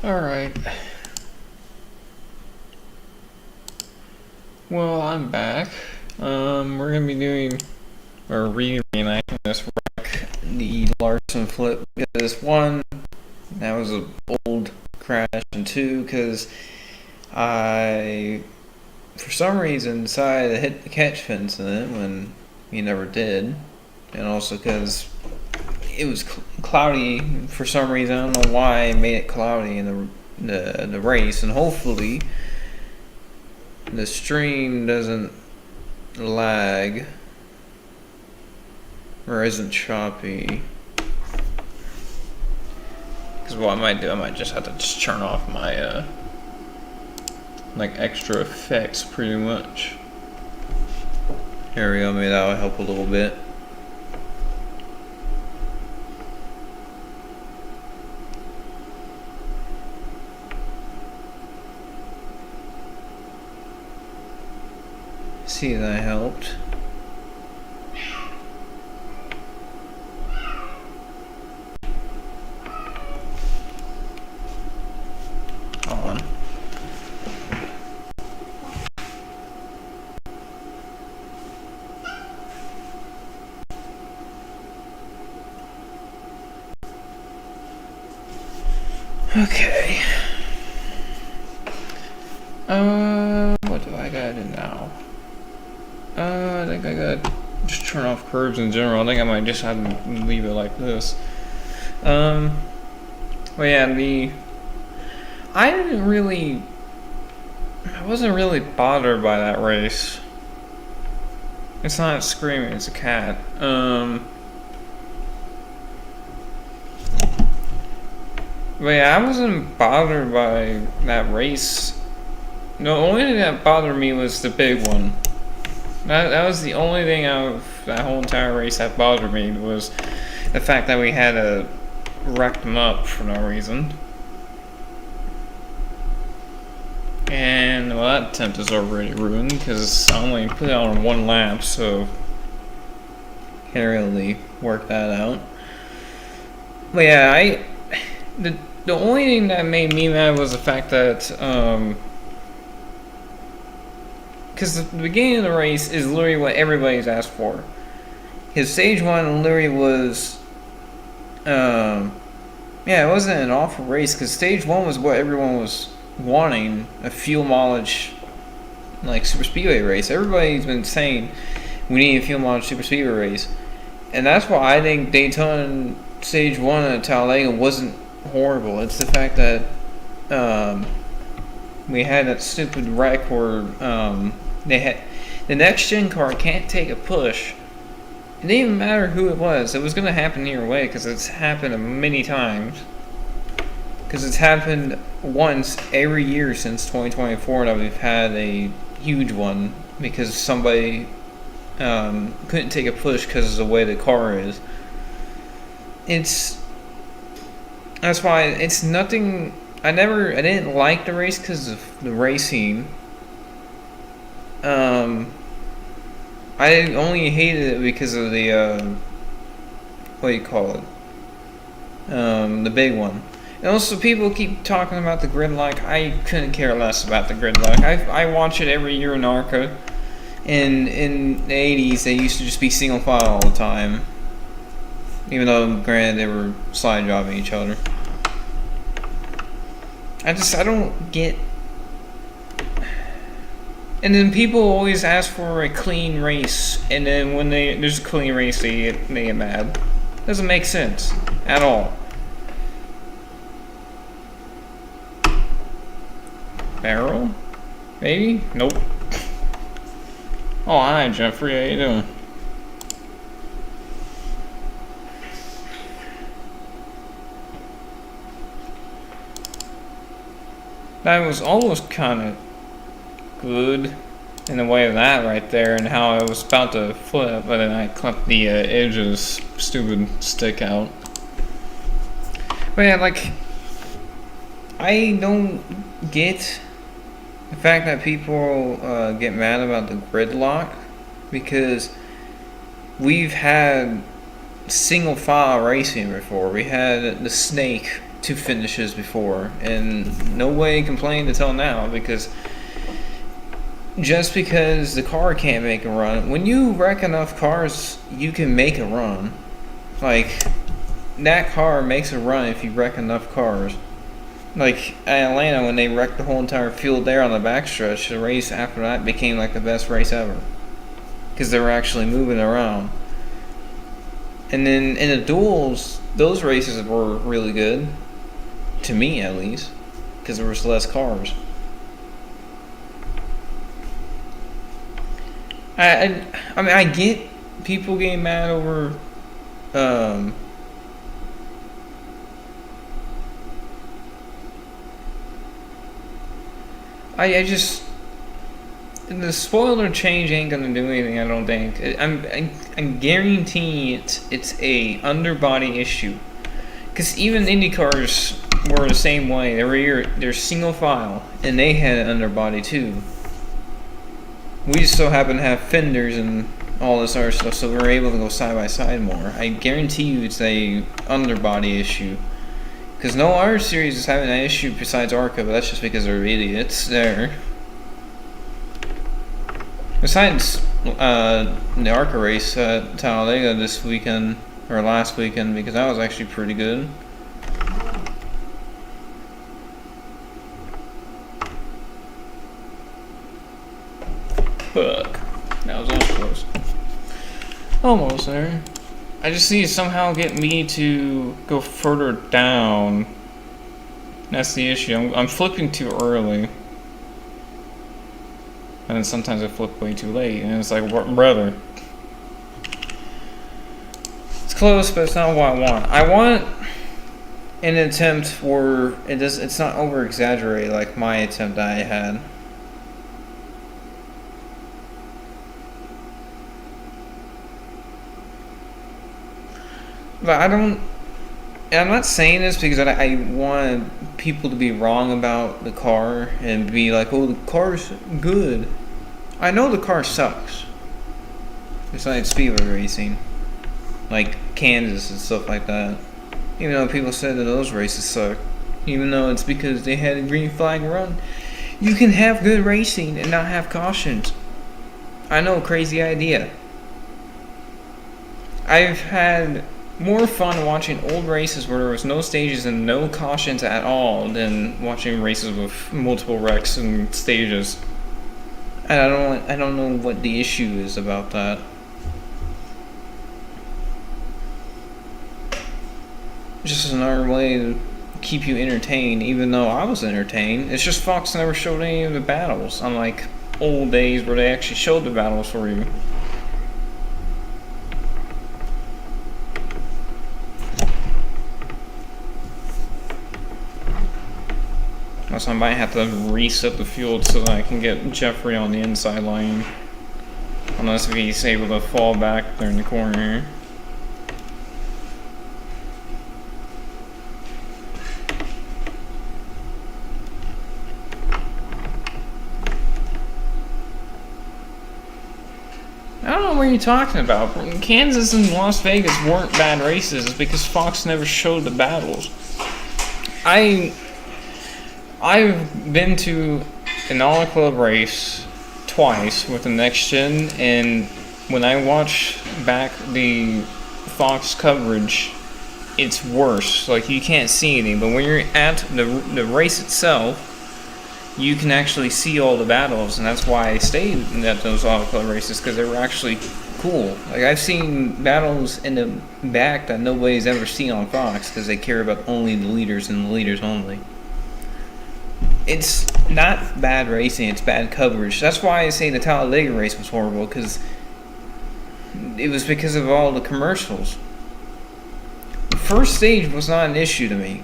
Alright. Well, I'm back. We're gonna be doing, or reenacting this wreck, the Larson flip, because one, that was an old crash, and two, because I, for some reason, decided to hit the catch fence in it when you never did, and also because it was cloudy for some reason. I don't know why I made it cloudy in the race, and hopefully the stream doesn't lag or isn't choppy. Because what I might do, I might just have to just turn off my like extra effects pretty much. Here we go, maybe that will help a little bit. See, that helped. On. Okay. What do I gotta do now? I think I gotta just turn off curves in general. I think I might just have to leave it like this. Well, yeah, I wasn't really bothered by that race. It's not screaming, it's a cat. But yeah, I wasn't bothered by that race. The only thing that bothered me was the big one. That was the only thing out of that whole entire race that bothered me, was the fact that we had to wreck them up for no reason. And well, that attempt is already ruined because I only put it on one lap, so can't really work that out. But yeah, the only thing that made me mad was the fact that because the beginning of the race is literally what everybody's asked for. His stage one literally was, yeah, it wasn't an awful race because stage one was what everyone was wanting, a fuel mileage, like super speedway race. Everybody's been saying we need a fuel mileage super speedway race, and that's why I think Daytona stage one at Talladega wasn't horrible. It's the fact that we had that stupid wreck where they had the next gen car can't take a push. It didn't even matter who it was going to happen either way because it's happened many times. Because it's happened once every year since 2024 that we've had a huge one because somebody couldn't take a push because of the way the car is. That's why it's nothing. I didn't like the race because of the racing. I only hated it because of the what do you call it? The big one. And also, people keep talking about the gridlock. I couldn't care less about the gridlock. I watch it every year in ARCA. And in the 80s, they used to just be single file all the time. Even though, granted, they were slide jobbing each other. I don't get. And then people always ask for a clean race, and then when there's a clean race, they get mad. Doesn't make sense at all. Barrel? Maybe? Nope. Oh, hi, Jeffrey. How you doing? That was almost kind of good in the way of that right there, and how I was about to flip, but then I clipped the edge of this stupid stick out. But yeah, like, I don't get the fact that people get mad about the gridlock, because we've had single file racing before. We had the snake to finishes before, and no way complained until now, because just because the car can't make a run, when you wreck enough cars, you can make a run. Like, that car makes a run if you wreck enough cars. Like, at Atlanta, when they wrecked the whole entire field there on the backstretch, the race after that became like the best race ever. Because they were actually moving around. And then in the duels, those races were really good. To me, at least. Because there was less cars. I mean, I get people getting mad over I just, the spoiler change ain't gonna do anything. I don't think. I'm guaranteeing it's a underbody issue. Cause even Indy cars were the same way. They're single file, and they had an underbody too. We just so happen to have fenders and all this other stuff, so we're able to go side by side more. I guarantee you it's a underbody issue. Because no other series is having that issue besides ARCA, but that's just because they're idiots there. Besides the ARCA race at Talladega this weekend, or last weekend, because that was actually pretty good. Fuck. That was almost close. Almost there. I just need to somehow get me to go further down. That's the issue. I'm flipping too early. And then sometimes I flip way too late. And it's like, brother. It's close, but it's not what I want. I want an attempt where it's not over exaggerated like my attempt that I had. But I'm not saying this because I want people to be wrong about the car and be like, oh, the car's good. I know the car sucks. Besides speedway racing. Like Kansas and stuff like that. Even though people said that those races suck. Even though it's because they had a green flag run. You can have good racing and not have cautions. I know, crazy idea. I've had more fun watching old races where there was no stages and no cautions at all than watching races with multiple wrecks and stages. And I don't know what the issue is about that. Just another way to keep you entertained, even though I was entertained. It's just Fox never showed any of the battles, unlike old days where they actually showed the battles for you. So I might have to reset the field so that I can get Jeffrey on the inside line. Unless if he's able to fall back there in the corner. I don't know what you're talking about. Kansas and Las Vegas weren't bad races because Fox never showed the battles. I've been to an All Club race twice with the Next Gen, and when I watch back the Fox coverage, it's worse. Like, you can't see anything, but when you're at the race itself, you can actually see all the battles, and that's why I stayed at those All Club races, because they were actually cool. Like, I've seen battles in the back that nobody's ever seen on Fox, because they care about only the leaders and the leaders only. It's not bad racing, it's bad coverage. That's why I say the Talladega race was horrible, because it was because of all the commercials. The first stage was not an issue to me.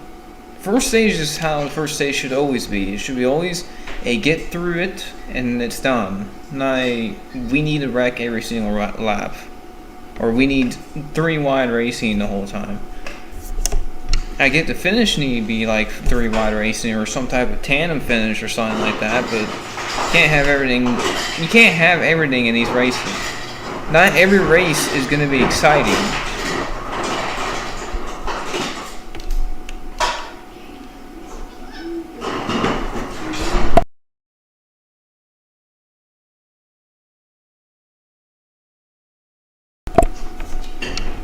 First stage is how the first stage should always be. It should be always a get through it and it's done. Not a we need to wreck every single lap. Or we need 3 wide racing the whole time. I get the finish need to be like 3 wide racing or some type of tandem finish or something like that, but you can't have everything. You can't have everything in these races. Not every race is going to be exciting.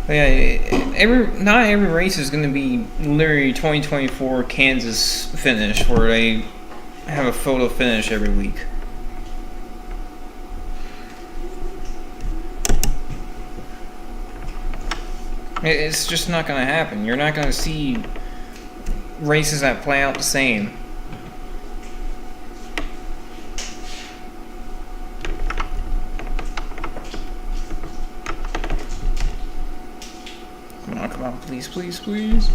But yeah, not every race is going to be literally 2024 Kansas finish where they have a photo finish every week. It's just not going to happen. You're not going to see races that play out the same. Come on, please, please, please.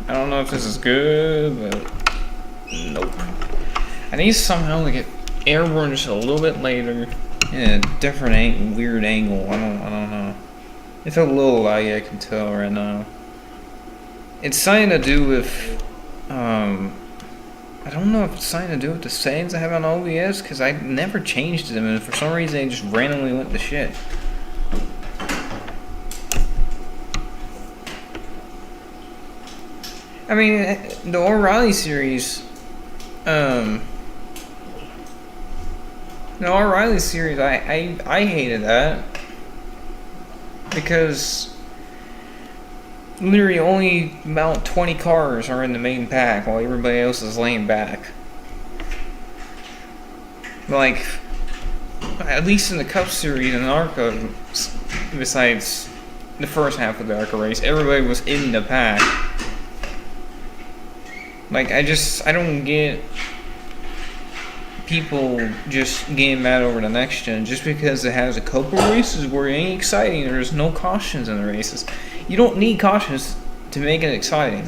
I don't know if this is good, but nope. I need somehow to get airborne just a little bit later in a different weird angle. I don't know. It's a little laggy, I can tell right now. It's something to do with, I don't know if it's something to do with the settings I have on OBS, because I never changed them, and for some reason they just randomly went to shit. I mean, the O'Reilly series, I hated that. Because literally only about 20 cars are in the main pack while everybody else is laying back. Like, at least in the Cup Series and ARCA, besides the first half of the ARCA race, everybody was in the pack. Like, I don't get people just getting mad over the next gen just because it has a couple races where it ain't exciting. There's no cautions in the races. You don't need cautions to make it exciting.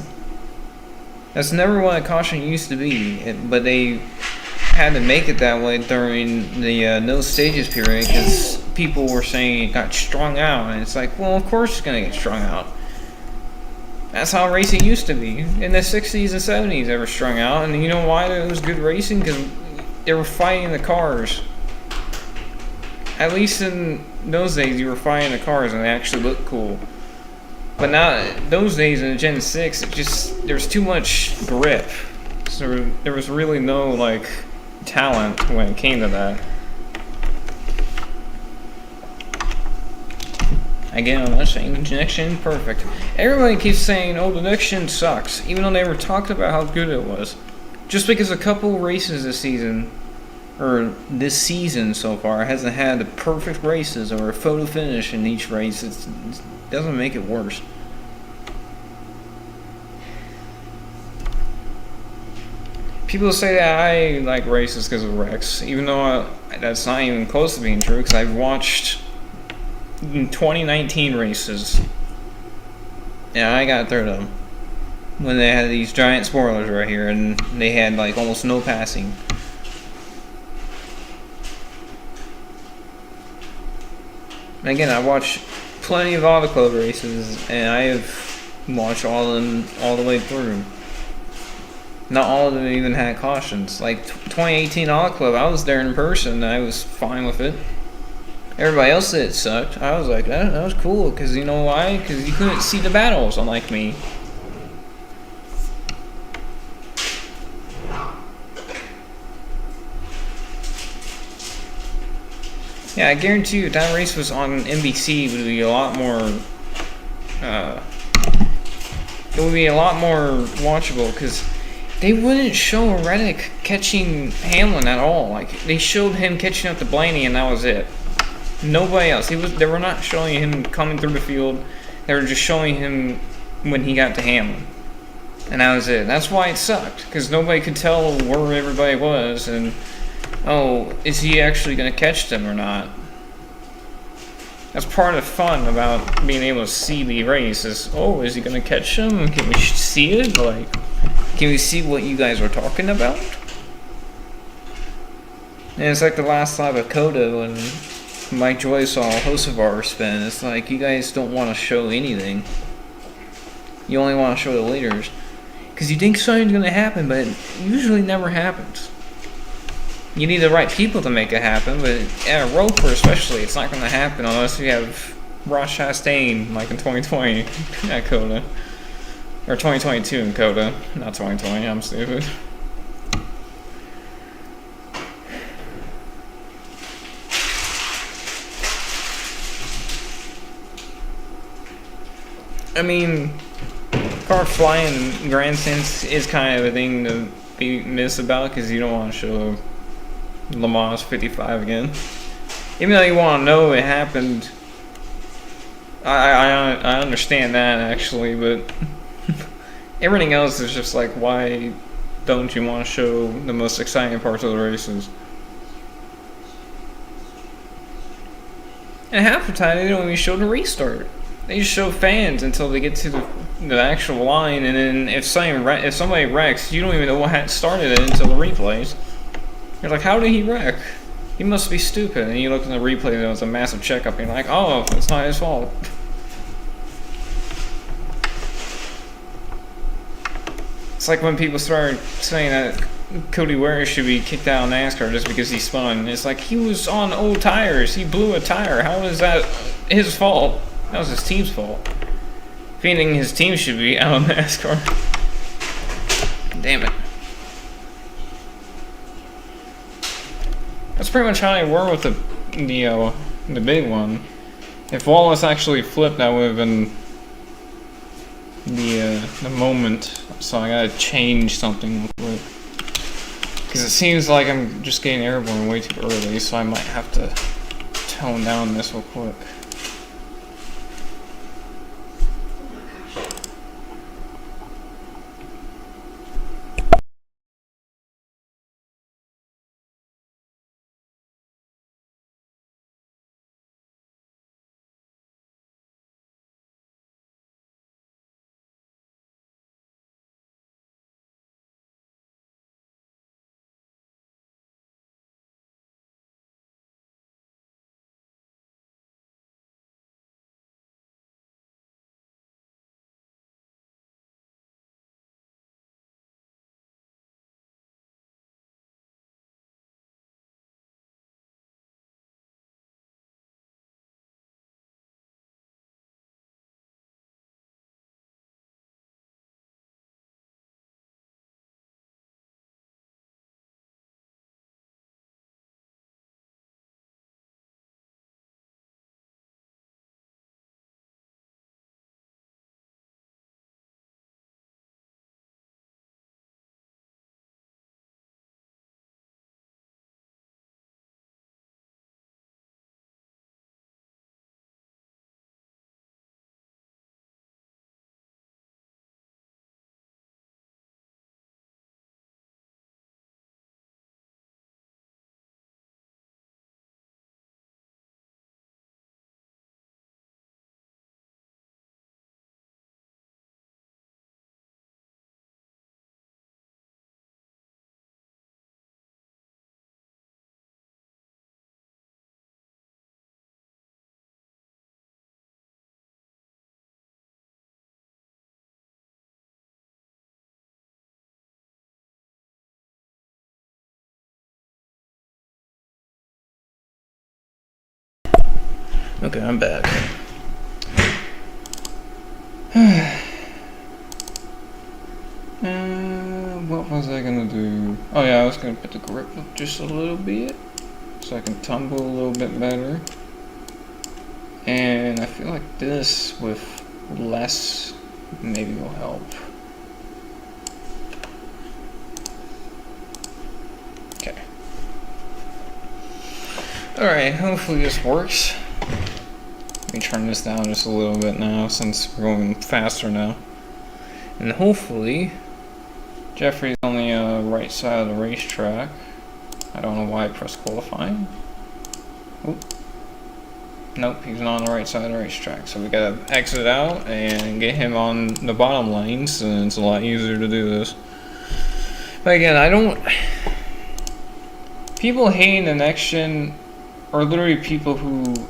That's never what a caution used to be, but they had to make it that way during the no stages period because people were saying it got strung out, and it's like, well, of course it's gonna get strung out. That's how racing used to be. In the 60s and 70s they were strung out, and you know why it was good racing? Because they were fighting the cars. At least in those days you were fighting the cars and they actually looked cool. But now, those days in the Gen 6, there was too much grip. So there was really no, like, talent when it came to that. Again, I'm not saying the next gen perfect. Everybody keeps saying, oh, the next gen sucks, even though they never talked about how good it was. Just because a couple races this season, or this season so far, hasn't had the perfect races or a photo finish in each race, it doesn't make it worse. People say that I like races because of wrecks, even though that's not even close to being true, because I've watched 2019 races. Yeah, I got through them. When they had these giant spoilers right here, and they had like almost no passing. And again, I watched plenty of Auto Club races, and I have watched all of them all the way through. Not all of them even had cautions. Like 2018 Auto Club, I was there in person, and I was fine with it. Everybody else said it sucked. I was like, that was cool, because you know why? Because you couldn't see the battles, unlike me. Yeah, I guarantee you if that race was on NBC, it would be a lot more, it would be a lot more watchable, because they wouldn't show Reddick catching Hamlin at all. Like, they showed him catching up to Blaney, and that was it. Nobody else. They were not showing him coming through the field. They were just showing him when he got to Hamlin. And that was it. That's why it sucked, because nobody could tell where everybody was, and oh, is he actually going to catch them or not? That's part of the fun about being able to see the race is, oh, is he going to catch them? Can we see it? Like, can we see what you guys are talking about? And it's like the last lap of Coda when Mike Joy saw Hocevar spin. It's like, you guys don't want to show anything. You only want to show the leaders. Because you think something's going to happen, but it usually never happens. You need the right people to make it happen, but at a roper especially, it's not going to happen unless you have Ross Chastain, like in 2020 at Coda. Or 2022 in Coda, not 2020, I'm stupid. I mean, car flying grandstands is kind of a thing to be miss about because you don't want to show Le Mans 55 again. Even though you want to know it happened, I understand that actually, but everything else is just like, why don't you want to show the most exciting parts of the races? And half the time they don't even show the restart. They just show fans until they get to the actual line, and then if somebody wrecks, you don't even know what started it until the replays. You're like, how did he wreck? He must be stupid. And you look in the replay and it was a massive checkup, and you're like, oh, it's not his fault. It's like when people started saying that Cody Ware should be kicked out of NASCAR just because he spun. It's like, he was on old tires. He blew a tire. How is that his fault? That was his team's fault. If anything, his team should be out of NASCAR. Damn it. That's pretty much how they were with the big one. If Wallace actually flipped, that would have been the moment. So I gotta change something real quick. Because it seems like I'm just getting airborne way too early, so I might have to tone down this real quick. Okay, I'm back. What was I gonna do? Oh yeah, I was gonna put the grip up just a little bit so I can tumble a little bit better. And I feel like this with less maybe will help. Okay. Alright, hopefully this works. Let me turn this down just a little bit now since we're going faster now. And hopefully Jeffrey's on the right side of the racetrack. I don't know why I pressed qualifying. Oop. Nope, he's not on the right side of the racetrack. So we gotta exit out and get him on the bottom lanes, and it's a lot easier to do this. But again, I don't... People hating the next gen are literally people who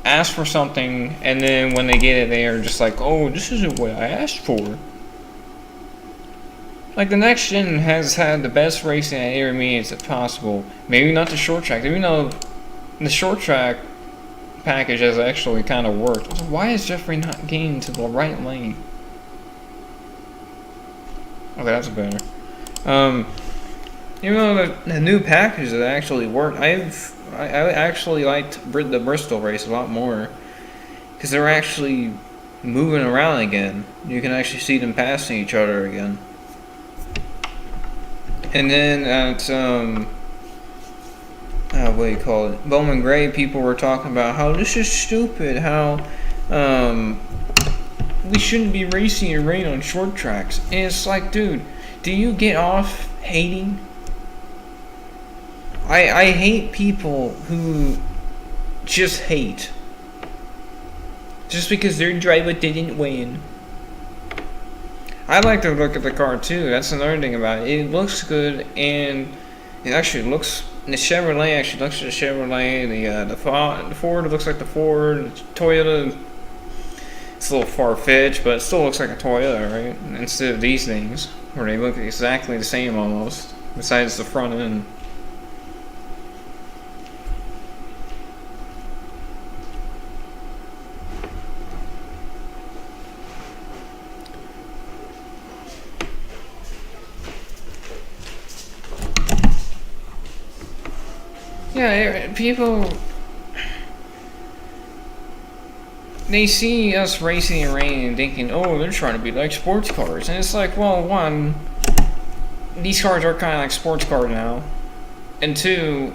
ask for something, and then when they get it, they are just like, oh, this isn't what I asked for. Like, the next gen has had the best racing at intermediates as possible. Maybe not the short track, even though the short track package has actually kind of worked. So why is Jeffrey not getting to the right lane? Okay, that's better. Even though the new package that actually worked, I actually liked the Bristol race a lot more because they're actually moving around again. You can actually see them passing each other again. And then at what do you call it? Bowman Gray, people were talking about how this is stupid, how we shouldn't be racing in rain on short tracks. And it's like, dude, do you get off hating? I hate people who just hate. Just because their driver didn't win. I like to look at the car too. That's another thing about it. It looks good, and it actually looks. The Chevrolet actually looks like the Chevrolet. The Ford looks like the Ford. The Toyota. It's a little far-fetched, but it still looks like a Toyota, right? Instead of these things, where they look exactly the same almost, besides the front end. Yeah, people, they see us racing in rain and thinking, oh, they're trying to be like sports cars. And it's like, well, one, these cars are kind of like sports cars now. And two,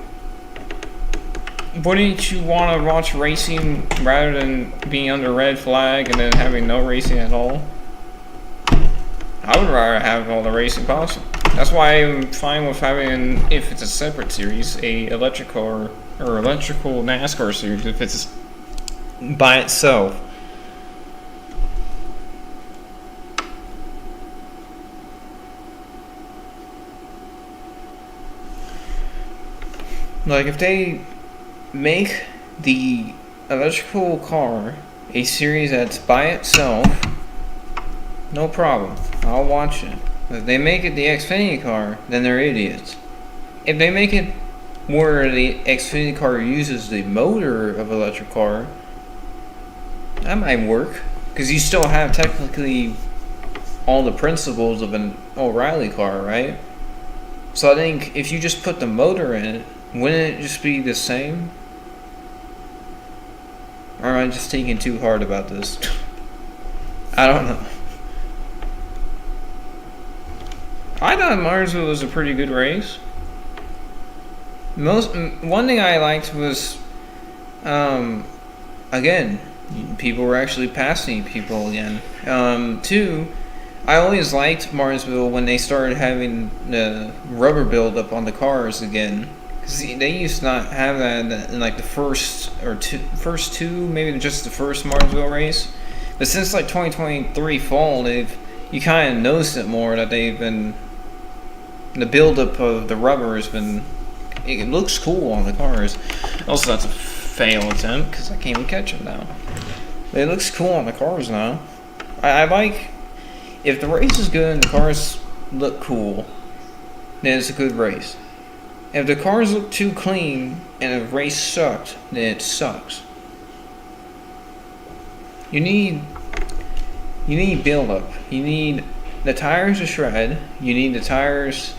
wouldn't you want to watch racing rather than being under red flag and then having no racing at all? I would rather have all the racing possible. That's why I'm fine with having, if it's a separate series, a electrical or electrical NASCAR series if it's by itself. Like if they make the electrical car a series that's by itself, no problem. I'll watch it. If they make it the Xfinity car, then they're idiots. If they make it where the Xfinity car uses the motor of an electric car, that might work. Because you still have technically all the principles of an O'Reilly car, right? So I think if you just put the motor in it, wouldn't it just be the same? Or am I just thinking too hard about this? I don't know. I thought Martinsville was a pretty good race. One thing I liked was, again, people were actually passing people again. Two, I always liked Martinsville when they started having the rubber buildup on the cars again. Because they used to not have that in like the first two, maybe just the first Martinsville race. But since like 2023 fall, you kind of noticed it more that they've been. The buildup of the rubber has been. It looks cool on the cars. Also, that's a fail attempt because I can't even catch them now. But it looks cool on the cars now. I like. If the race is good and the cars look cool, then it's a good race. If the cars look too clean and the race sucked, then it sucks. You need buildup. You need the tires to shred. You need the tires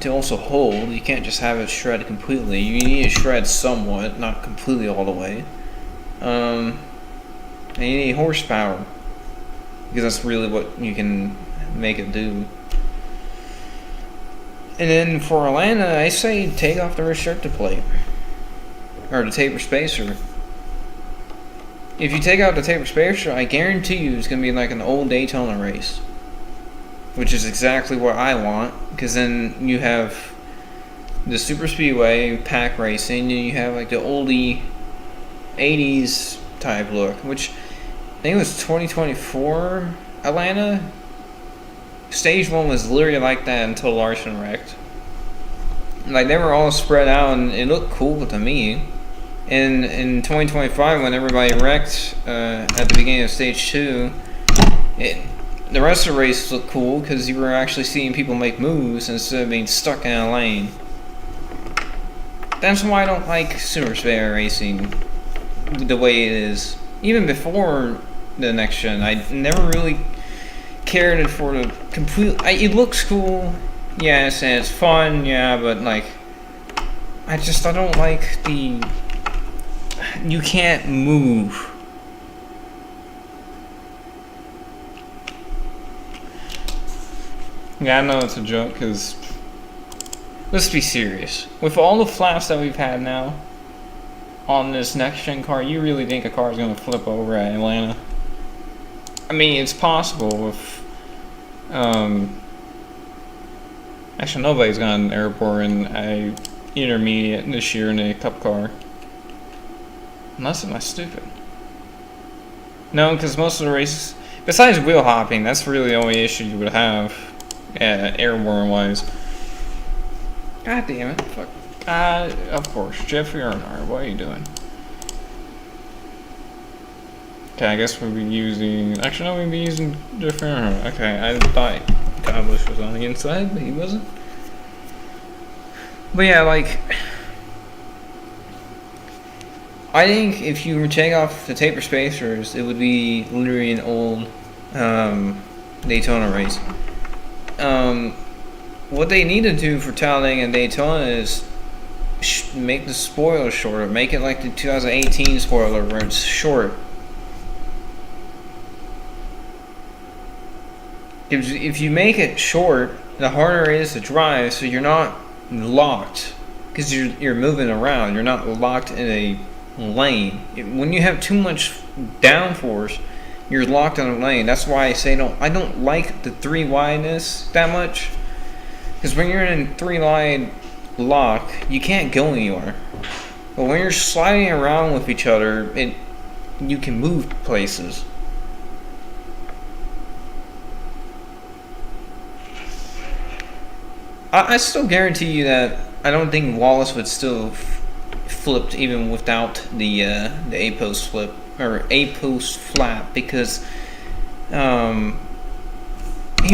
to also hold. You can't just have it shred completely. You need to shred somewhat, not completely all the way. And you need horsepower, because that's really what you can make it do. And then for Atlanta, I say take off the restrictor plate. Or the taper spacer. If you take out the taper spacer, I guarantee you it's going to be like an old Daytona race. Which is exactly what I want. Because then you have the super speedway, pack racing, and you have like the oldie 80s type look. Which I think it was 2024 Atlanta. Stage 1 was literally like that until Larson wrecked. Like they were all spread out and it looked cool to me. And in 2025 when everybody wrecked at the beginning of stage 2, the rest of the race looked cool because you were actually seeing people make moves instead of being stuck in a lane. That's why I don't like super speedway racing the way it is. Even before the next gen, I never really cared for the complete. It looks cool, yes, and it's fun, yeah, but like, I don't like the. You can't move. Yeah, I know it's a joke, because let's be serious. With all the flaps that we've had now on this next-gen car, you really think a car is going to flip over at Atlanta? I mean, it's possible with... actually, nobody's gone to an airport in a intermediate this year in a cup car. Unless am I stupid? No, because most of the races... Besides wheel hopping, that's really the only issue you would have, airborne-wise. God damn it. Fuck. Of course. Jeffrey Earnhardt, what are you doing? Okay, I guess we'll be using... Actually, no, we'll be using Jeffrey Earnhardt. Okay, I thought Kyle Busch was on the inside, but he wasn't. But yeah, like... I think if you take off the taper spacers, it would be literally an old Daytona race. What they need to do for Talladega and Daytona is make the spoiler shorter. Make it like the 2018 spoiler where it's short. If you make it short, the harder it is to drive, so you're not locked. Because you're moving around. You're not locked in a lane. When you have too much downforce, you're locked on a lane. That's why I say I don't like the 3 wideness that much, because when you're in 3 wide lock, you can't go anywhere. But when you're sliding around with each other, you can move places. I still guarantee you that I don't think Wallace would still flipped even without the A-post flip or A-post flap, because he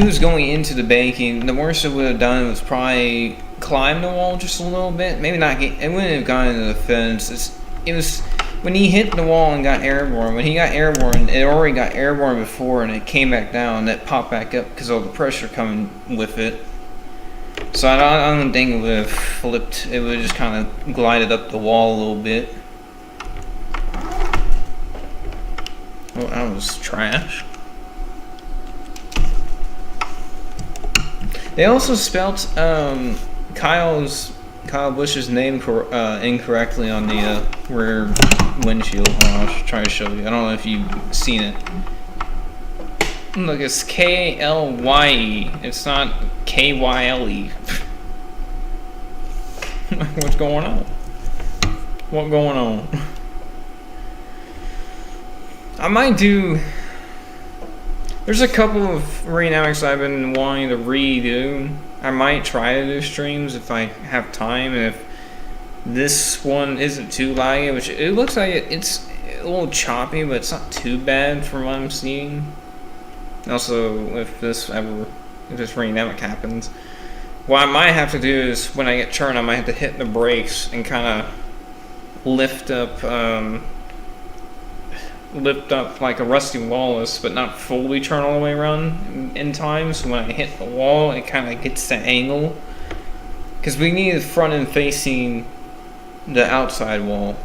was going into the banking. The worst it would have done was probably climb the wall just a little bit. Maybe not get. It wouldn't have gone into the fence. It was when he hit the wall and got airborne. When he got airborne, it already got airborne before, and it came back down. That popped back up because of the pressure coming with it. So I don't think it would have flipped. It would have just kind of glided up the wall a little bit. Well, that was trash. They also spelt Kyle Busch's name incorrectly on the rear windshield. I'll try to show you. I don't know if you've seen it. Look, it's K-L-Y-E. It's not K-Y-L-E. What's going on? What's going on? I might do... There's a couple of aerodynamics I've been wanting to redo. I might try to do streams if I have time, and if this one isn't too laggy, which it looks like it's a little choppy, but it's not too bad from what I'm seeing. Also, if this aerodynamic happens, what I might have to do is when I get turned, I might have to hit the brakes and kind of lift up like a Rusty Wallace, but not fully turn all the way around in time. So when I hit the wall, it kind of gets the angle, because we need the front end facing the outside wall.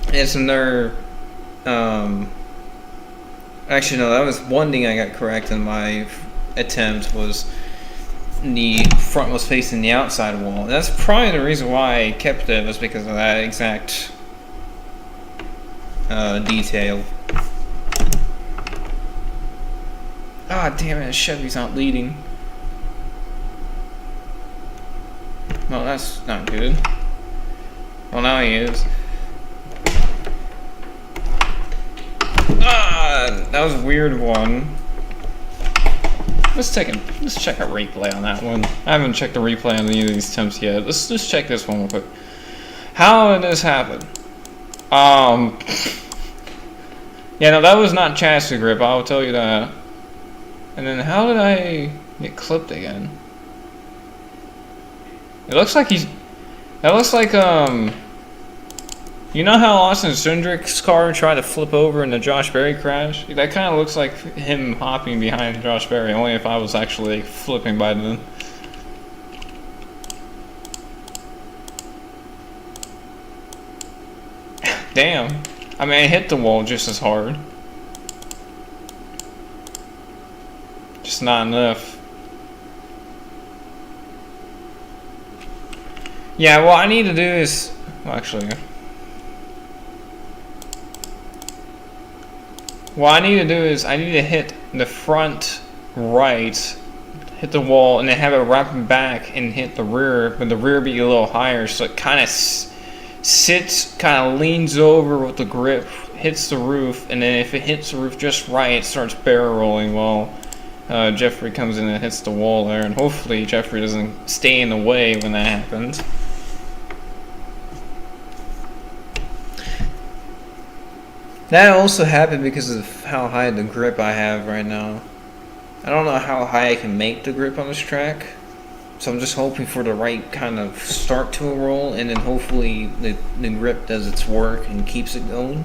And it's another. Actually, no, that was one thing I got correct in my attempt, was the front was facing the outside wall. And that's probably the reason why I kept it, was because of that exact detail. Ah, damn it, Chevy's not leading. Well, that's not good. Well, now he is. That was a weird one. Let's check a replay on that one. I haven't checked the replay on any of these attempts yet. Let's just check this one real quick. How did this happen? Yeah, no, that was not chassis grip, I'll tell you that. And then how did I get clipped again? It looks like that looks like, you know how Austin Cindric's car tried to flip over in the Josh Berry crash? That kind of looks like him hopping behind Josh Berry, only if I was actually flipping by then. Damn. I mean, I hit the wall just as hard. Just not enough. Yeah, what I need to do is, well, actually, what I need to do is I need to hit the front right, hit the wall, and then have it wrap back and hit the rear, but the rear be a little higher, so it kind of sits, kind of leans over with the grip, hits the roof, and then if it hits the roof just right, it starts barrel rolling while Jeffrey comes in and hits the wall there, and hopefully Jeffrey doesn't stay in the way when that happens. That also happened because of how high the grip I have right now. I don't know how high I can make the grip on this track, so I'm just hoping for the right kind of start to a roll, and then hopefully the grip does its work and keeps it going.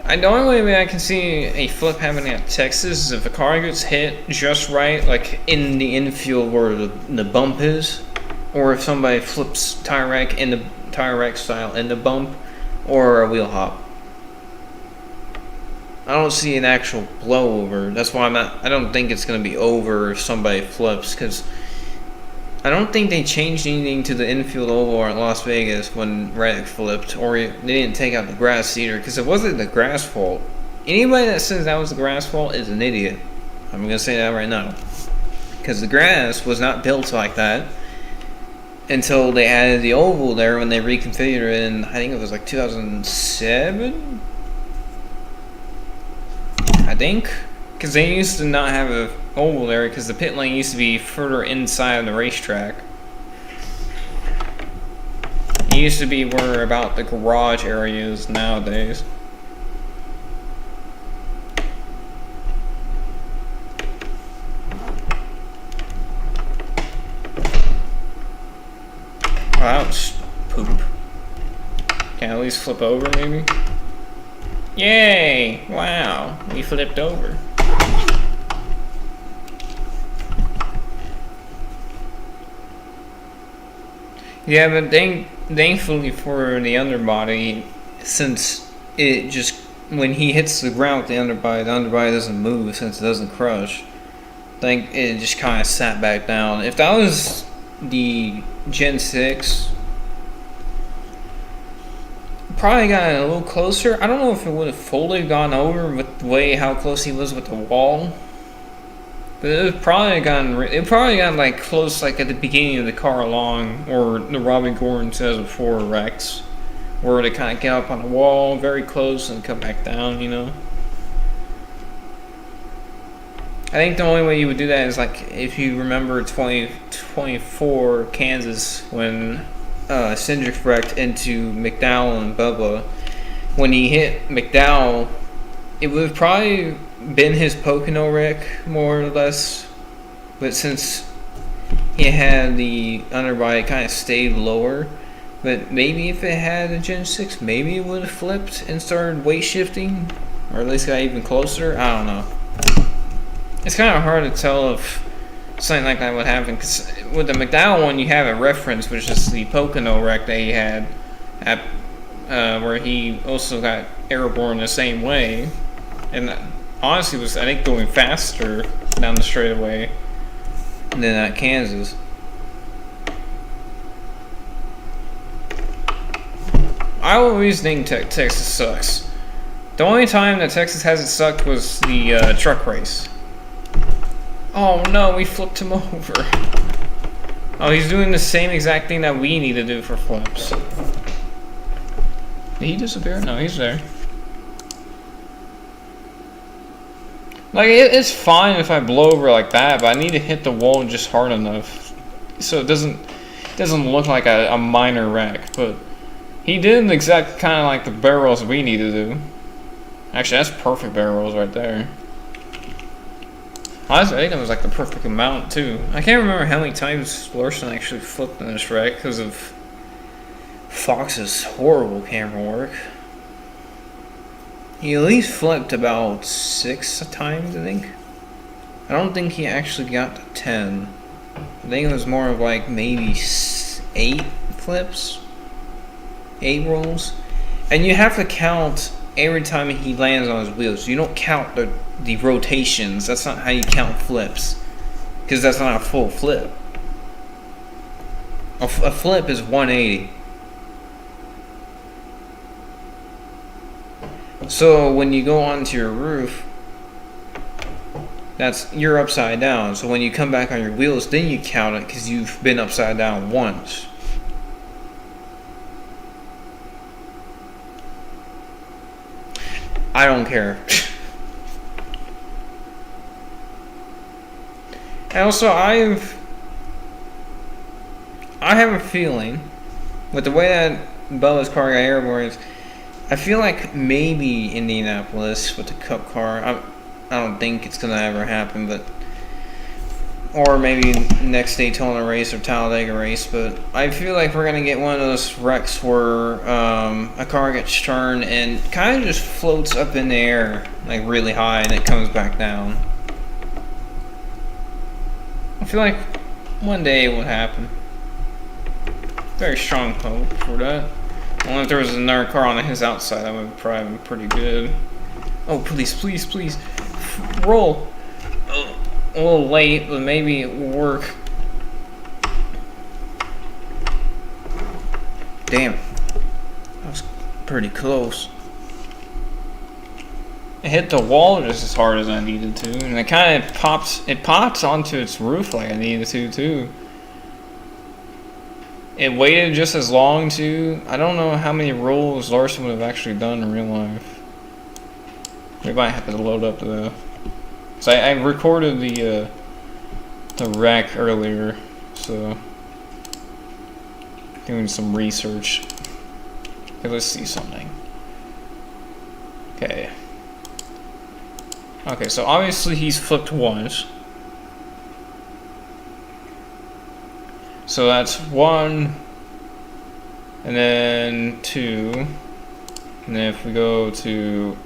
The only way I can see a flip happening at Texas is if a car gets hit just right, like in the infield where the bump is, or if somebody flips tire rack in the tire rack style in the bump, or a wheel hop. I don't see an actual blowover. That's why I don't think it's going to be over if somebody flips, because I don't think they changed anything to the infield oval at Las Vegas when Reddick flipped, or they didn't take out the grass either, because it wasn't the grass fault. Anybody that says that was the grass fault is an idiot. I'm going to say that right now. Because the grass was not built like that until they added the oval there when they reconfigured it in, I think it was like 2007? I think. Because they used to not have a oval there because the pit lane used to be further inside of the racetrack. It used to be where about the garage area is nowadays. Oh, that was poop. Can I at least flip over maybe? Yay! Wow, we flipped over. Yeah, but thankfully for the underbody, since it just, when he hits the ground with the underbody doesn't move since it doesn't crush. I think it just kind of sat back down. If that was the Gen 6, probably got a little closer. I don't know if it would have fully gone over with the way how close he was with the wall. But it probably gotten like close, like at the beginning of the car along, or the Robbie Gordon 2004 Rex, where they kind of get up on the wall very close and come back down, you know. I think the only way you would do that is like if you remember 2024 Kansas when Cindric wrecked into McDowell and Bubba. When he hit McDowell, it would have probably been his Pocono wreck, more or less. But since he had the underbody, it kind of stayed lower. But maybe if it had a Gen 6, maybe it would have flipped and started weight shifting. Or at least got even closer. I don't know. It's kind of hard to tell if something like that would happen. Because with the McDowell one, you have a reference, which is the Pocono wreck that he had at where he also got airborne the same way. And honestly was, I think, going faster down the straightaway than at Kansas. I always think Texas sucks. The only time that Texas hasn't sucked was the truck race. Oh no, we flipped him over. Oh, he's doing the same exact thing that we need to do for flips. Did he disappear? No, he's there. Like, it's fine if I blow over like that, but I need to hit the wall just hard enough so it doesn't look like a minor wreck. But he did exact kind of like the barrels we need to do. Actually, that's perfect barrels right there. Honestly, I think that was like the perfect amount too. I can't remember how many times Larson actually flipped in this wreck because of Fox's horrible camera work. He at least flipped about 6 times, I think. I don't think he actually got to 10. I think it was more of like maybe 8 flips. 8 rolls. And you have to count every time he lands on his wheels. You don't count the rotations. That's not how you count flips, because that's not a full flip. A flip is 180. So when you go onto your roof, you're upside down. So when you come back on your wheels, then you count it because you've been upside down once. I don't care. And also, I have a feeling with the way that Bubba's car got airborne, I feel like maybe Indianapolis with the Cup car. I don't think it's gonna ever happen, but or maybe next Daytona race or Talladega race. But I feel like we're gonna get one of those wrecks where a car gets turned and kind of just floats up in the air like really high, and it comes back down. I feel like one day it would happen. Very strong hope for that. Only if there was another car on his outside, that would probably be pretty good. Oh, please, please, please. Roll. Oh, a little late, but maybe it will work. Damn. That was pretty close. It hit the wall just as hard as I needed to, and it kind of pops onto its roof like I needed to too. It waited just as long too. I don't know how many rolls Larson would have actually done in real life. We might have to load up the. So I recorded the wreck earlier, so doing some research. Okay, let's see something. Okay. Okay, so obviously he's flipped once. So that's 1, and then 2, and then if we go to,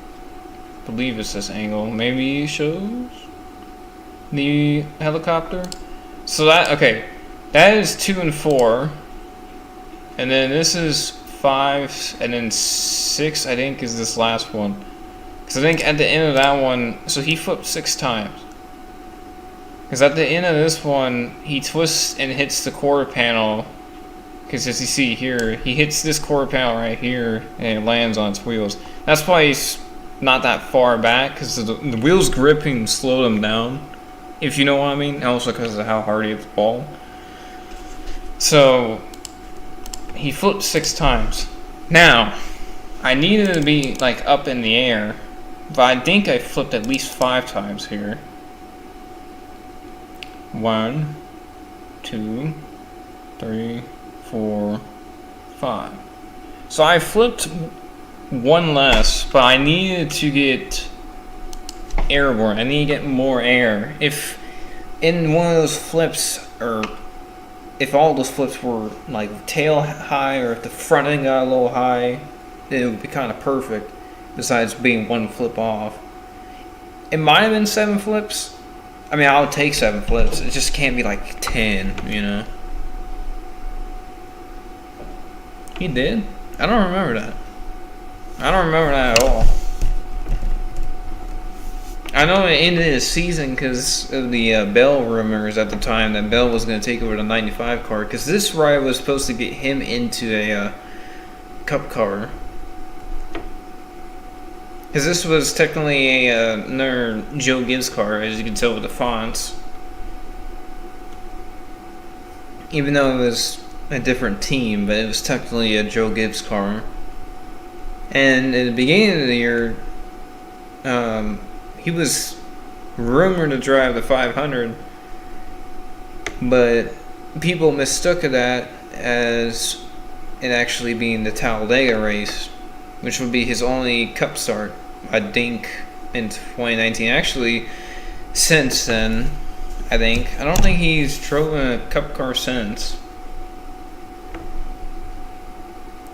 I believe it's this angle, maybe it shows the helicopter. So that, okay, that is 2 and 4, and then this is 5, and then 6 I think is this last one. Because I think at the end of that one, so he flipped 6 times. Because at the end of this one, he twists and hits the quarter panel. Because as you see here, he hits this quarter panel right here, and it lands on its wheels. That's why he's not that far back, because the wheels gripping slowed him down, if you know what I mean. And also because of how hard he hit the ball. So, he flipped 6 times. Now, I needed to be like up in the air, but I think I flipped at least 5 times here. 1, 2, 3, 4, 5. So I flipped 1 less, but I needed to get airborne. I need to get more air. If in one of those flips, or if all those flips were like tail high, or if the front end got a little high, then it would be kind of perfect. Besides being 1 flip off, it might have been 7 flips. I mean, I'll take 7 flips. It just can't be like 10, you know. He did? I don't remember that. I don't remember that at all. I know it ended the season because of the Bell rumors at the time that Bell was going to take over the 95 car. Because this ride was supposed to get him into a Cup car. Because this was technically another Joe Gibbs car, as you can tell with the fonts. Even though it was a different team, but it was technically a Joe Gibbs car. And at the beginning of the year, he was rumored to drive the 500, but people mistook that as it actually being the Talladega race, which would be his only Cup start, I think, in 2019. Actually, since then, I don't think he's driven a Cup car since.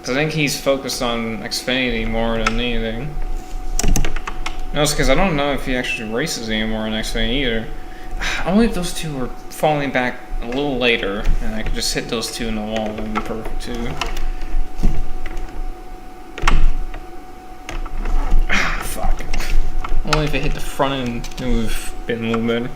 I think he's focused on Xfinity more than anything. No, it's because I don't know if he actually races anymore in Xfinity either. Only if those two were falling back a little later, and I could just hit those 2 in the wall, that would be perfect too. Only if it hit the front end, it would have been a little better.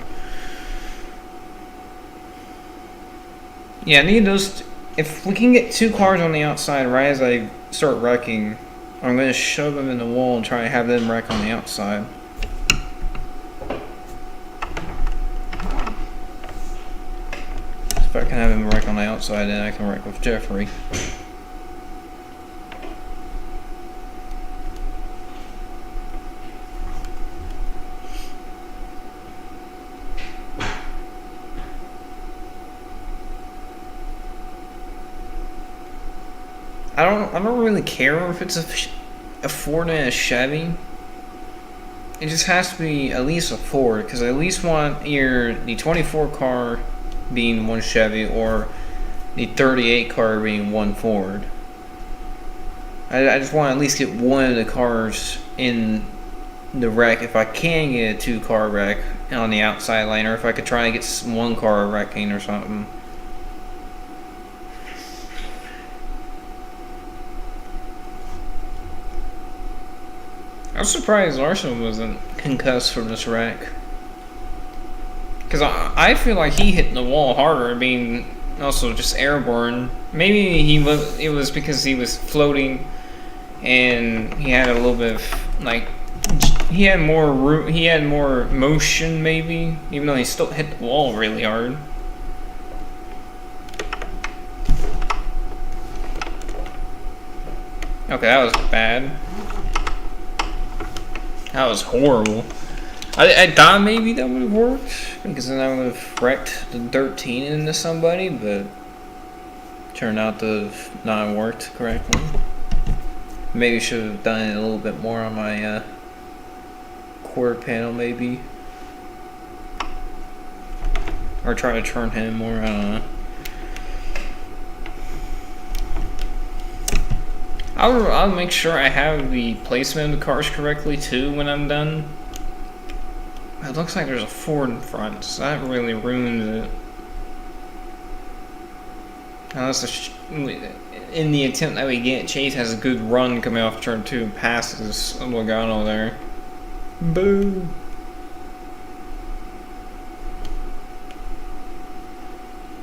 Yeah, I need those. If we can get 2 cars on the outside right as I start wrecking, I'm going to shove them in the wall and try to have them wreck on the outside. If I can have him wreck on the outside, then I can wreck with Jeffrey. I don't really care if it's a Ford and a Chevy. It just has to be at least a Ford, because I at least want either the 24 car being one Chevy or the 38 car being one Ford. I just want to at least get one of the cars in the wreck if I can get a 2-car wreck on the outside lane, or if I could try to get 1 car wrecking or something. I'm surprised Larson wasn't concussed from this wreck. Because I feel like he hit the wall harder, being also just airborne. Maybe it was because he was floating and he had a little bit of, like, he had more motion maybe, even though he still hit the wall really hard. Okay, that was bad. That was horrible. I thought maybe that would have worked, because then I would have wrecked the 13 into somebody, but turned out to have not worked correctly. Maybe should have done it a little bit more on my quarter panel, maybe. Or try to turn him more, I don't know. I'll make sure I have the placement of the cars correctly too when I'm done. It looks like there's a Ford in front, so that really ruins it. Unless in the attempt that we get, Chase has a good run coming off turn 2 and passes Logano there. Boo!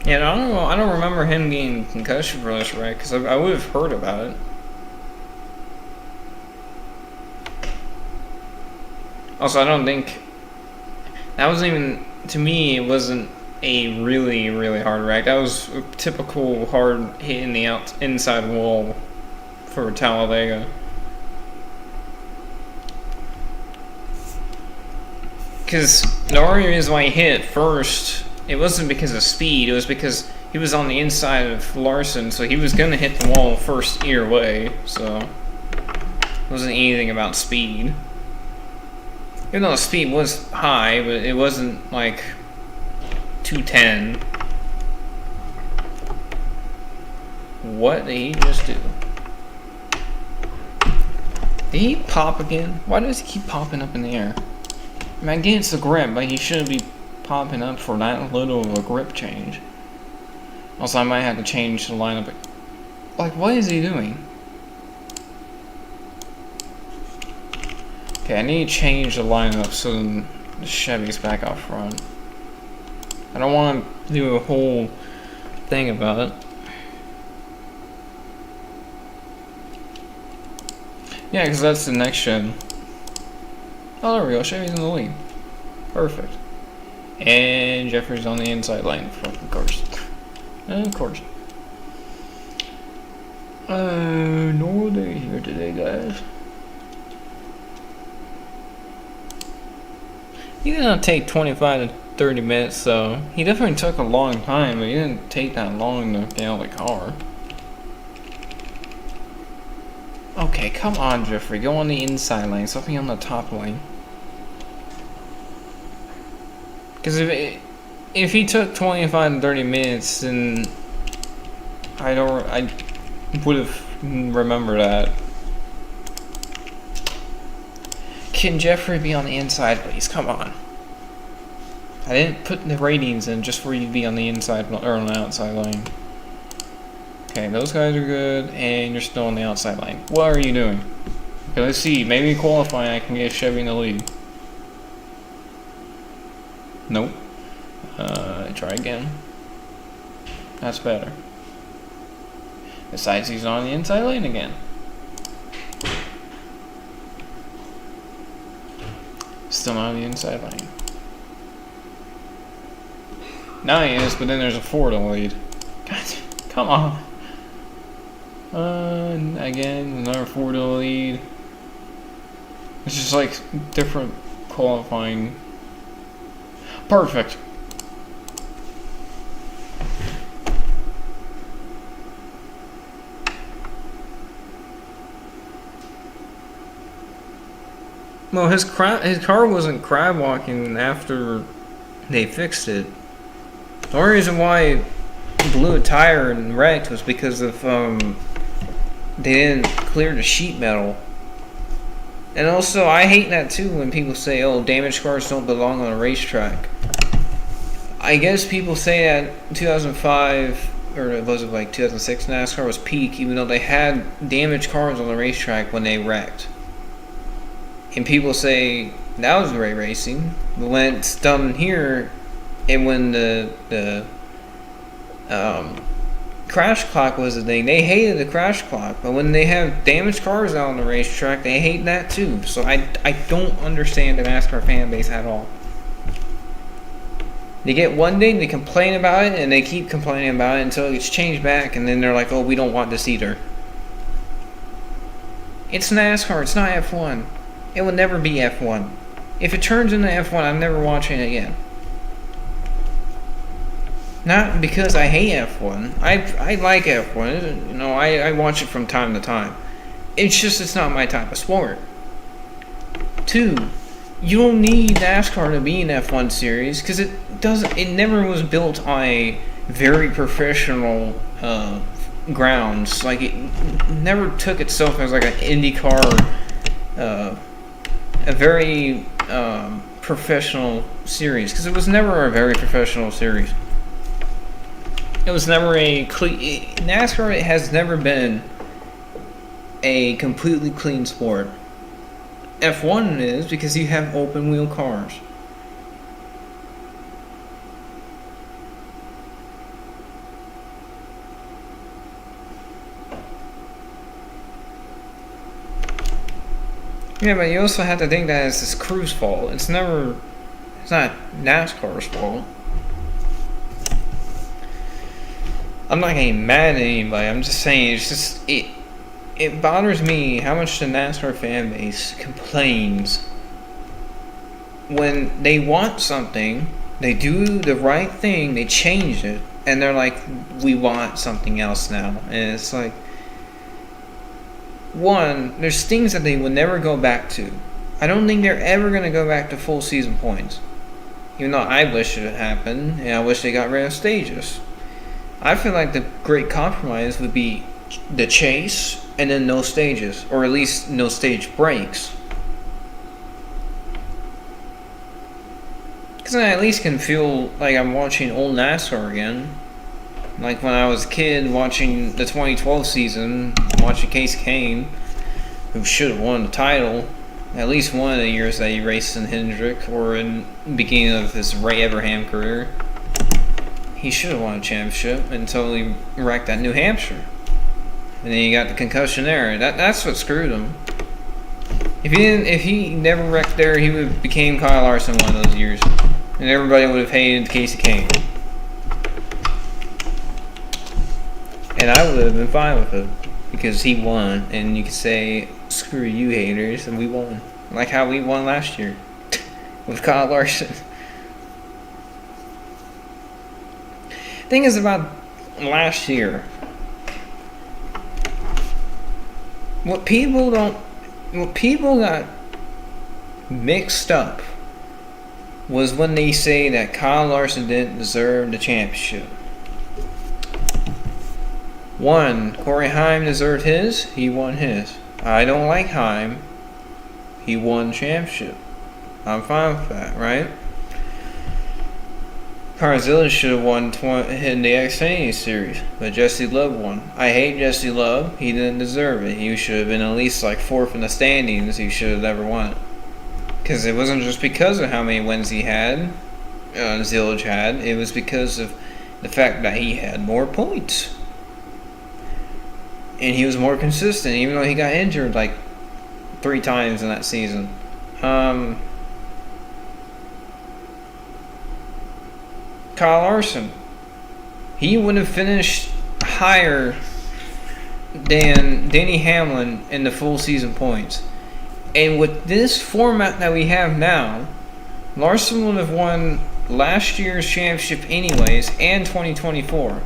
Yeah, I don't remember him getting concussion for this wreck, because I would have heard about it. Also, I don't think that was even, to me, it wasn't a really, really hard wreck. That was a typical hard hit in the inside wall for Talladega. Because the only reason why he hit it first, it wasn't because of speed, it was because he was on the inside of Larson, so he was going to hit the wall first either way, so it wasn't anything about speed. Even though the speed was high, but it wasn't like 210. What did he just do? Did he pop again? Why does he keep popping up in the air? I mean, I get it's the grip, but he shouldn't be popping up for that little of a grip change. Also, I might have to change the lineup. Like, what is he doing? Okay, I need to change the lineup so the Chevy's back out front. I don't want to do a whole thing about it. Yeah, because that's the next Chevy. Oh, there we go. Chevy's in the lead. Perfect. And Jeffrey's on the inside lane, of course. Of course. Normal day here today, guys. He did not take 25 to 30 minutes, so he definitely took a long time, but he didn't take that long to get out of the car. Okay, come on, Jeffrey. Go on the inside lane. Stop being on the top lane. Because if he took 25 to 30 minutes, then I would have remembered that. Can Jeffrey be on the inside, please? Come on. I didn't put the ratings in just for you to be on the inside or on the outside lane. Okay, those guys are good, and you're still on the outside lane. What are you doing? Okay, let's see. Maybe qualifying, I can get Chevy in the lead. Nope. Try again. That's better. Besides, he's on the inside lane again. Still not on the inside lane. Now he is, but then there's a 4 to lead. God, come on. Again, another 4 to lead. It's just like different qualifying. Perfect. Well, his car wasn't crab walking after they fixed it. The only reason why it blew a tire and wrecked was because of they didn't clear the sheet metal. And also, I hate that too when people say, "Oh, damaged cars don't belong on a racetrack." I guess people say that 2005 or was it like 2006 NASCAR was peak, even though they had damaged cars on the racetrack when they wrecked. And people say that was great racing, but when it's done here, and when the crash clock was the thing, they hated the crash clock. But when they have damaged cars out on the racetrack, they hate that too. So I don't understand the NASCAR fan base at all. They get one day, they complain about it, and they keep complaining about it until it gets changed back, and then they're like, "Oh, we don't want this either." It's NASCAR, it's not F1. It will never be F1. If it turns into F1, I'm never watching it again. Not because I hate F1. I like F1. You know, I watch it from time to time. It's just it's not my type of sport. 2, you don't need NASCAR to be an F1 series because it never was built on a very professional grounds. Like it never took itself as like an IndyCar, a very professional series, because it was never a very professional series. It was never a clean. NASCAR has never been a completely clean sport. F1 is because you have open wheel cars. Yeah, but you also have to think that it's this crew's fault. It's not NASCAR's fault. I'm not getting mad at anybody. I'm just saying it bothers me how much the NASCAR fan base complains when they want something, they do the right thing, they change it, and they're like, "We want something else now." And it's like, one, there's things that they would never go back to. I don't think they're ever going to go back to full season points. Even though I wish it had happened, and I wish they got rid of stages. I feel like the great compromise would be the chase, and then no stages. Or at least no stage breaks. Because I at least can feel like I'm watching old NASCAR again. Like when I was a kid watching the 2012 season, watching Case Kane, who should have won the title at least one of the years that he raced in Hendrick, or in the beginning of his Ray Everham career. He should have won a championship until he wrecked at New Hampshire. And then he got the concussion there. That's what screwed him. If he never wrecked there, he would have became Kyle Larson one of those years. And everybody would have hated Casey Kane. And I would have been fine with it, because he won, and you could say, "Screw you, haters," and we won. Like how we won last year with Kyle Larson. Thing is about last year, what people got mixed up was when they say that Kyle Larson didn't deserve the championship. One, Corey Heim deserved his. He won his. I don't like Heim. He won the championship. I'm fine with that, right? Carzilla should have won in the Xfinity Series, but Jesse Love won. I hate Jesse Love. He didn't deserve it. He should have been at least like fourth in the standings. He should have never won it. Because it wasn't just because of how many wins he had. Zillage had. It was because of the fact that he had more points. And he was more consistent, even though he got injured like 3 times in that season. Kyle Larson, he would have finished higher than Denny Hamlin in the full season points. And with this format that we have now, Larson would have won last year's championship anyways and 2024.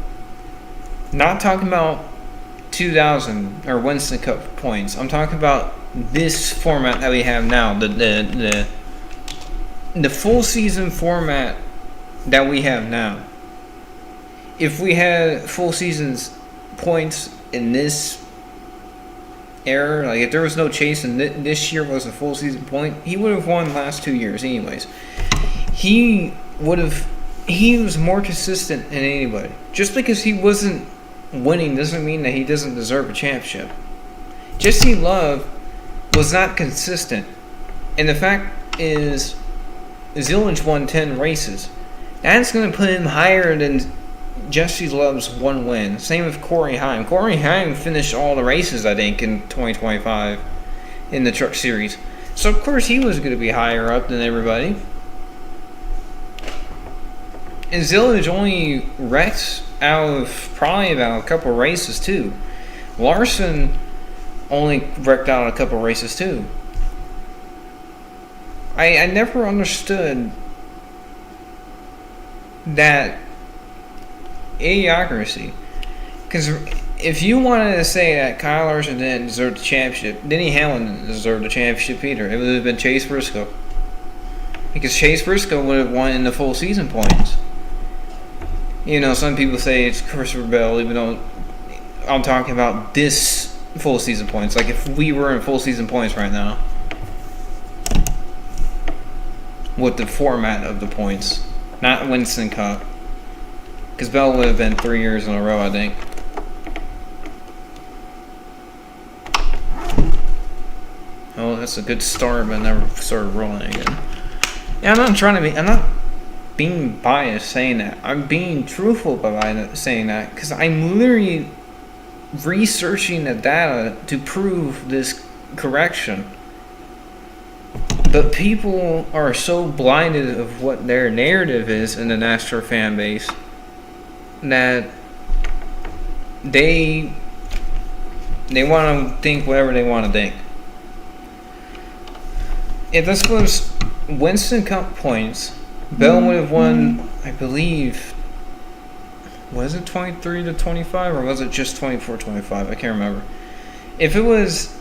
Not talking about 2000 or Winston Cup points. I'm talking about this format that we have now, the full season format that we have now. If we had full seasons points in this era, like if there was no chase and this year was a full season point, he would have won the last 2 years anyways. He was more consistent than anybody. Just because he wasn't winning doesn't mean that he doesn't deserve a championship. Jesse Love was not consistent. And the fact is, Zillage won 10 races. That's going to put him higher than Jesse Love's 1 win. Same with Corey Heim. Corey Heim finished all the races, I think, in 2025 in the Truck Series. So, of course, he was going to be higher up than everybody. And Zillage only wrecked out of probably about a couple races, too. Larson only wrecked out a couple races, too. I never understood that idiocracy. Because if you wanted to say that Kyle Larson didn't deserve the championship, Denny Hamlin didn't deserve the championship either. It would have been Chase Briscoe. Because Chase Briscoe would have won in the full season points. You know, some people say it's Christopher Bell, even though I'm talking about this full season points. Like if we were in full season points right now, with the format of the points, not Winston Cup. Because Bell would have been 3 years in a row, I think. Oh, that's a good start, but never started rolling again. Yeah, I'm not being biased saying that. I'm being truthful by saying that, because I'm literally researching the data to prove this correction. But people are so blinded of what their narrative is in the NASCAR fan base that they want to think whatever they want to think. If this was Winston Cup points, Bell would have won, I believe, was it 23 to 25 or was it just 24-25? I can't remember. If it was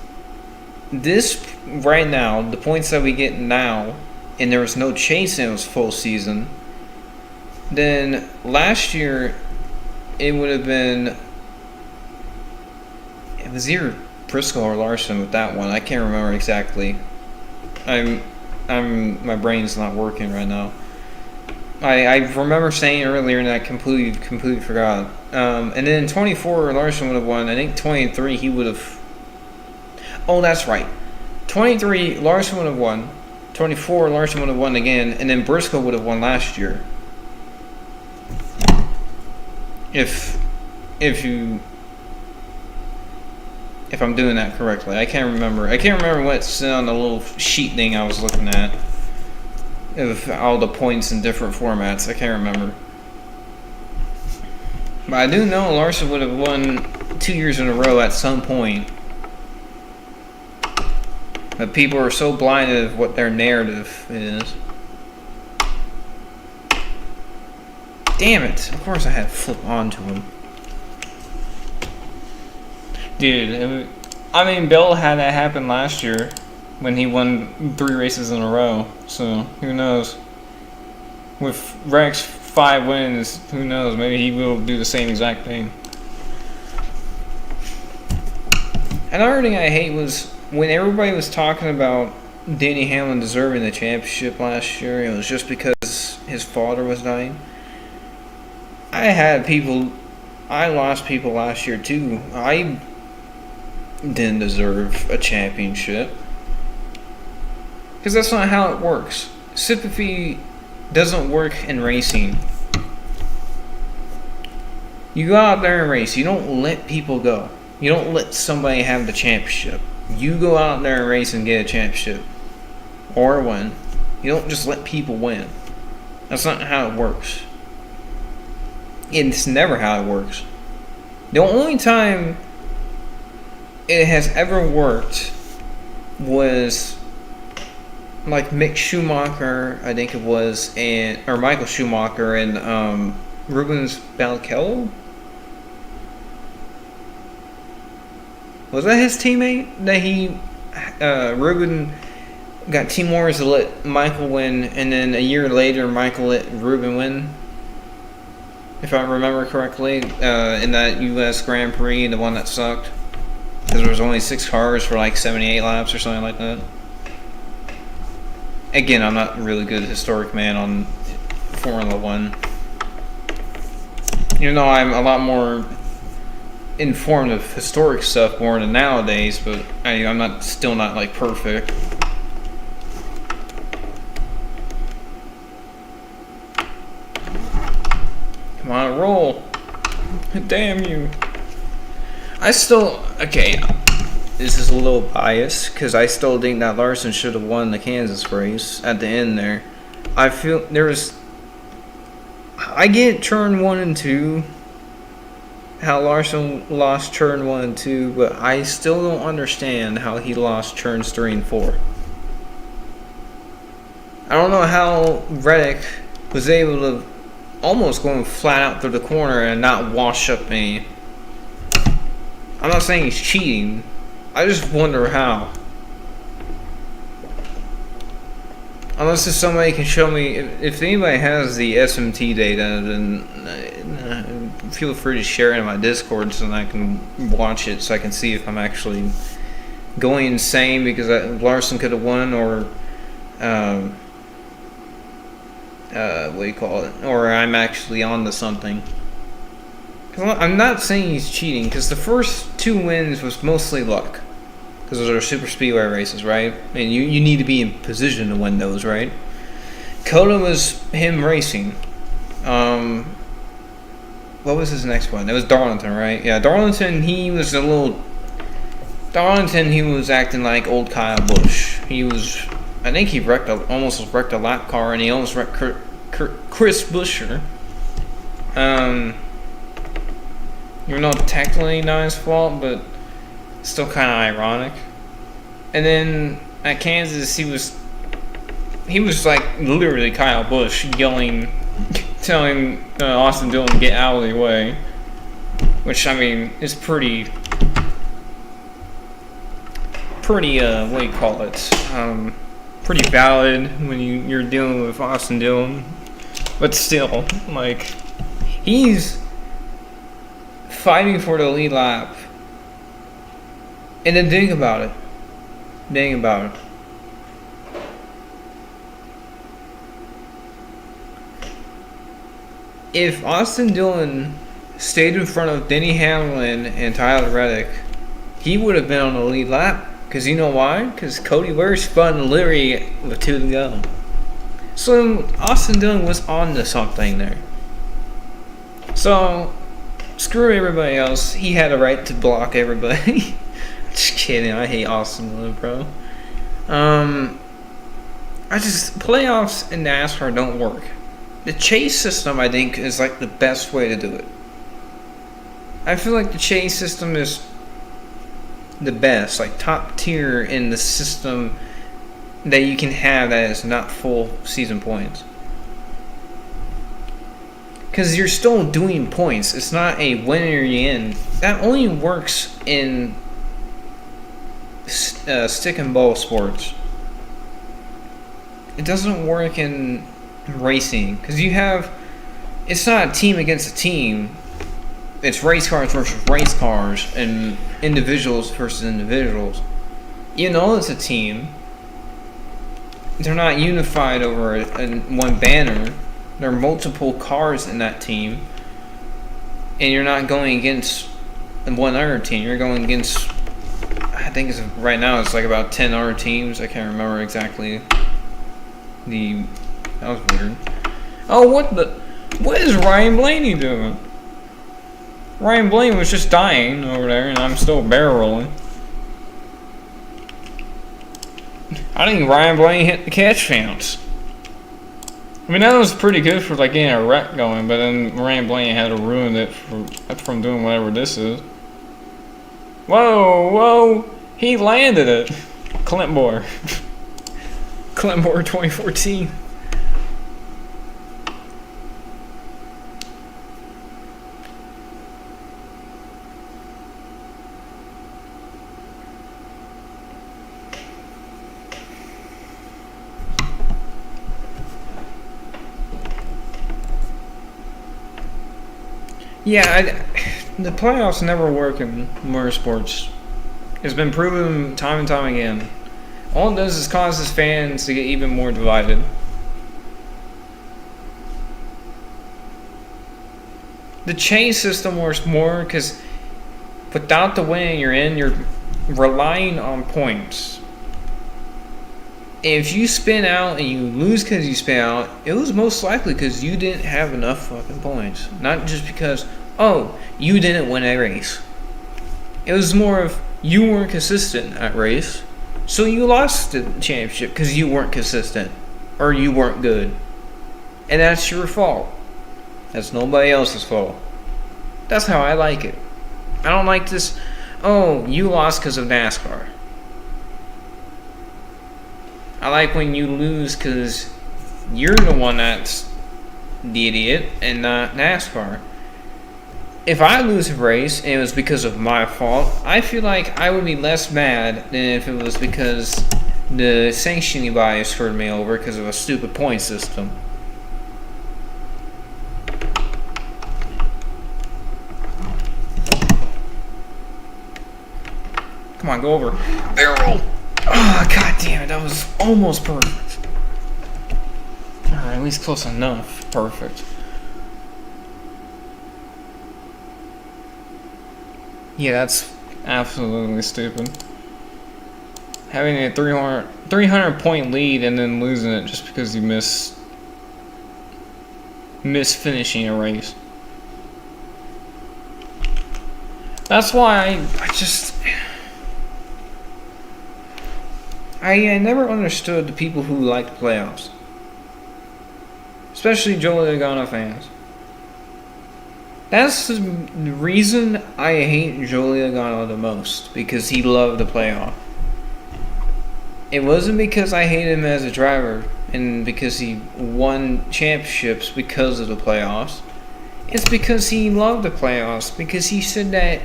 this right now, the points that we get now, and there was no chase and it was full season, then last year it would have been, it was either Briscoe or Larson with that one. I can't remember exactly. My brain's not working right now. I remember saying earlier and I completely forgot. And then 24 Larson would have won. I think 23 he would have. Oh, that's right. 23 Larson would have won. 24 Larson would have won again, and then Briscoe would have won last year. If I'm doing that correctly. I can't remember what's on the little sheet thing I was looking at. Of all the points in different formats. I can't remember. But I do know Larson would have won 2 years in a row at some point. But people are so blinded of what their narrative is. Damn it. Of course I had to flip onto him. Dude, I mean, Bill had that happen last year when he won 3 races in a row. So, who knows? With Rex 5 wins, who knows? Maybe he will do the same exact thing. Another thing I hate was when everybody was talking about Denny Hamlin deserving the championship last year, it was just because his father was dying. I lost people last year too. I didn't deserve a championship. Because that's not how it works. Sympathy doesn't work in racing. You go out there and race. You don't let people go. You don't let somebody have the championship. You go out there and race and get a championship. Or win. You don't just let people win. That's not how it works. It's never how it works. The only time it has ever worked was like Mick Schumacher, I think it was, or Michael Schumacher and Rubens Barrichello. Was that his teammate that Ruben got team orders to let Michael win, and then a year later Michael let Ruben win? If I remember correctly, in that U.S. Grand Prix, the one that sucked. Because there was only 6 cars for like 78 laps or something like that. Again, I'm not really good historic man on Formula 1. Even though I'm a lot more informed of historic stuff more than nowadays, but I'm still not like perfect. Come on, roll. Damn you. Okay, this is a little biased because I still think that Larson should have won the Kansas race at the end there. I feel I get turn 1 and 2, how Larson lost turn 1 and 2, but I still don't understand how he lost turns 3 and 4. I don't know how Reddick was able to almost going flat out through the corner and not wash up me. I'm not saying he's cheating. I just wonder how. Unless if somebody can show me, if anybody has the SMT data, then feel free to share it in my Discord so that I can watch it, so I can see if I'm actually going insane because Larson could have won, or what do you call it? Or I'm actually onto something. I'm not saying he's cheating, because the first 2 wins was mostly luck. Because those are super speedway races, right? And you need to be in position to win those, right? Coda was him racing. What was his next one? That was Darlington, right? Yeah, Darlington, he was acting like old Kyle Busch. I think he almost wrecked a lap car, and he almost wrecked Chris Buescher. Even though technically not his fault, but still kind of ironic. And then at Kansas, he was like literally Kyle Busch yelling, telling Austin Dillon to get out of the way, which I mean is pretty what do you call it? Pretty valid when you're dealing with Austin Dillon, but still, like, he's fighting for the lead lap. And then think about it. If Austin Dillon stayed in front of Denny Hamlin and Tyler Reddick, he would have been on the lead lap. Because you know why? Because Cody Ware spun literally with 2 to go. So Austin Dillon was on to something there. So screw everybody else. He had a right to block everybody. Just kidding. I hate Austin Dillon, bro. Playoffs in NASCAR don't work. The chase system, I think, is like the best way to do it. I feel like the chase system is the best, like top tier in the system that you can have that is not full season points. Because you're still doing points. It's not a win or you in. That only works in stick and ball sports. It doesn't work in racing because it's not a team against a team. It's race cars versus race cars and individuals versus individuals. You know it's a team. They're not unified over one banner. There are multiple cars in that team. And you're not going against one other team. You're going against, I think right now it's like about 10 other teams. I can't remember exactly. That was weird. Oh, what is Ryan Blaney doing? Ryan Blaney was just dying over there, and I'm still barrel rolling. I think Ryan Blaney hit the catch fence. I mean, that was pretty good for like getting a wreck going, but then Ryan Blaney had to ruin it from doing whatever this is. Whoa! He landed it. Clint Boyer. Clint Boyer 2014. Yeah, the playoffs never work in motorsports. It's been proven time and time again. All it does is causes fans to get even more divided. The chase system works more because without the win you're in, you're relying on points. If you spin out and you lose because you spin out, it was most likely because you didn't have enough fucking points. Not just because, oh, you didn't win a race. It was more of you weren't consistent at race, so you lost the championship because you weren't consistent or you weren't good. And that's your fault. That's nobody else's fault. That's how I like it. I don't like this, oh, you lost because of NASCAR. I like when you lose because you're the one that's the idiot and not NASCAR. If I lose a race and it was because of my fault, I feel like I would be less mad than if it was because the sanctioning body screwed me over because of a stupid point system. Come on, go over. Barrel! Oh, god damn it, that was almost perfect. Alright, at least close enough. Perfect. Yeah, that's absolutely stupid. Having a 300 point lead and then losing it just because you miss finishing a race. That's why I never understood the people who liked playoffs. Especially Joey Logano fans. That's the reason I hate Joey Logano the most, because he loved the playoff. It wasn't because I hate him as a driver and because he won championships because of the playoffs. It's because he loved the playoffs, because he said that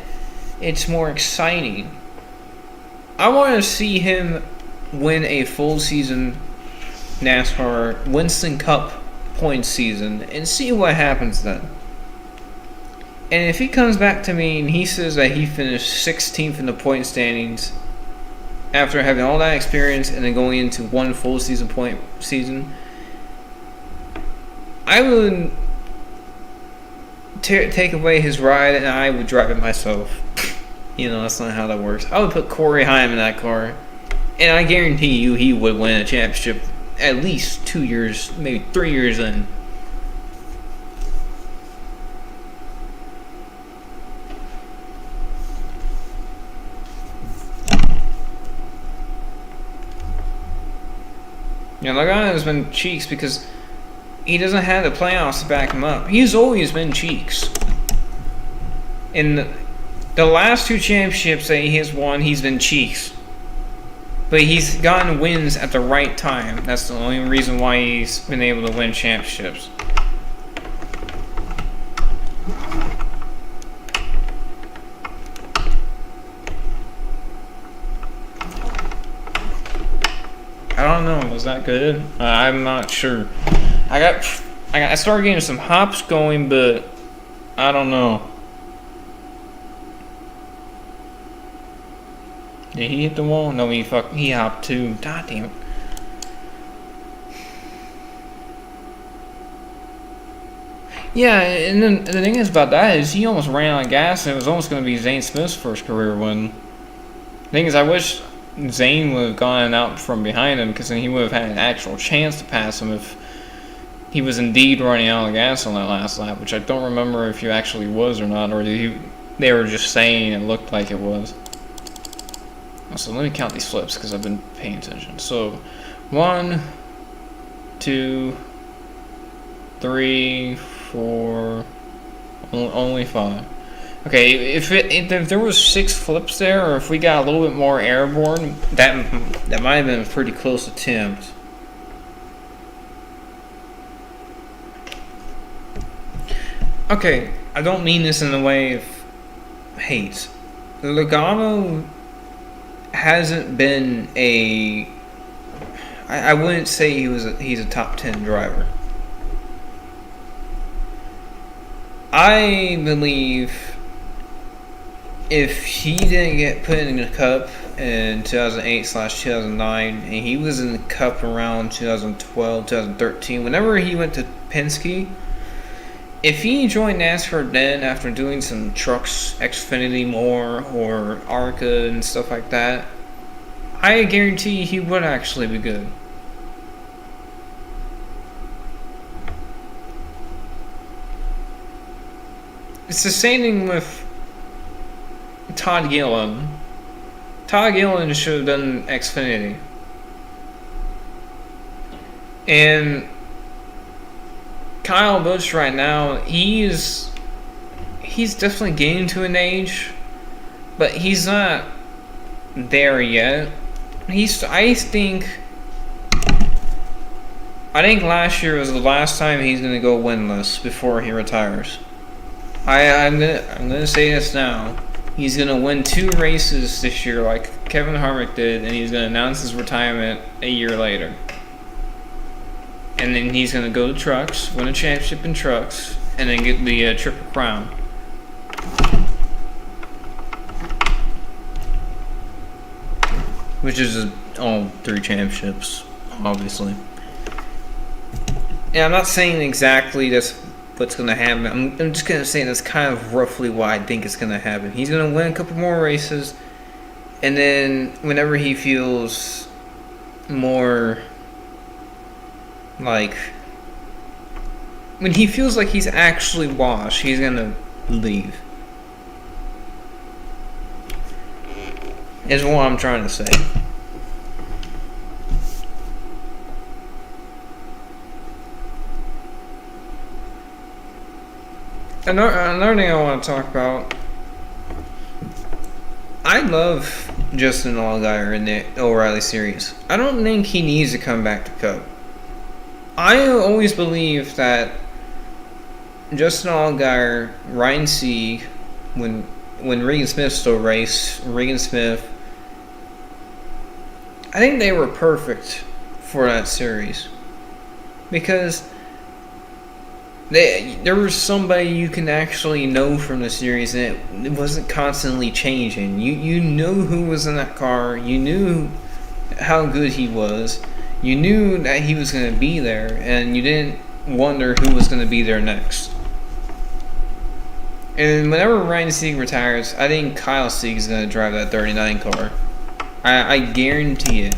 it's more exciting. I want to see him win a full season NASCAR Winston Cup point season and see what happens then. And if he comes back to me and he says that he finished 16th in the point standings after having all that experience and then going into one full season point season, I would take away his ride and I would drive it myself. You know, that's not how that works. I would put Corey Haim in that car, and I guarantee you he would win a championship at least 2 years, maybe 3 years in. You know, Logano has been cheeks because he doesn't have the playoffs to back him up. He's always been cheeks. In the last two championships that he has won, he's been cheeks. But he's gotten wins at the right time. That's the only reason why he's been able to win championships. I don't know. Was that good? I'm not sure. I started getting some hops going, but I don't know. Did he hit the wall? No, he hopped too. God damn it. Yeah, and then the thing is about that is he almost ran out of gas, and it was almost going to be Zane Smith's first career win. The thing is, I wish Zane would have gone out from behind him, because then he would have had an actual chance to pass him if he was indeed running out of gas on that last lap, which I don't remember if he actually was or not, or they were just saying it looked like it was. So let me count these flips because I've been paying attention. So 1, 2, 3, 4, only 5. Okay, if there was 6 flips there, or if we got a little bit more airborne, that might have been a pretty close attempt. Okay, I don't mean this in the way of hate. Logano hasn't been I wouldn't say he's a top 10 driver. I believe if he didn't get put in the Cup in 2008/2009, and he was in the Cup around 2012, 2013, whenever he went to Penske, if he joined NASCAR then after doing some trucks, Xfinity more, or ARCA and stuff like that, I guarantee he would actually be good. It's the same thing with Todd Gillen. Todd Gillen should have done Xfinity. And Kyle Busch right now, he's definitely getting to an age, but he's not there yet. I think last year was the last time he's gonna go winless before he retires. I'm gonna say this now. He's gonna win 2 races this year, like Kevin Harvick did, and he's gonna announce his retirement a year later. And then he's gonna go to trucks, win a championship in trucks, and then get the Triple Crown. Which is all 3 championships, obviously. Yeah, I'm not saying exactly that's what's going to happen. I'm just going to say that's kind of roughly what I think is going to happen. He's going to win a couple more races, and then whenever he feels more like... when he feels like he's actually washed, he's going to leave. Is what I'm trying to say. Another thing I want to talk about. I love Justin Allgaier in the O'Reilly series. I don't think he needs to come back to Cup. I always believe that Justin Allgaier, Ryan Sieg, when Regan Smith still raced, Regan Smith, I think they were perfect for that series. Because there was somebody you can actually know from the series, and it wasn't constantly changing. You knew who was in that car. You knew how good he was. You knew that he was going to be there, and you didn't wonder who was going to be there next. And whenever Ryan Sieg retires, I think Kyle Sieg is going to drive that 39 car. I guarantee it.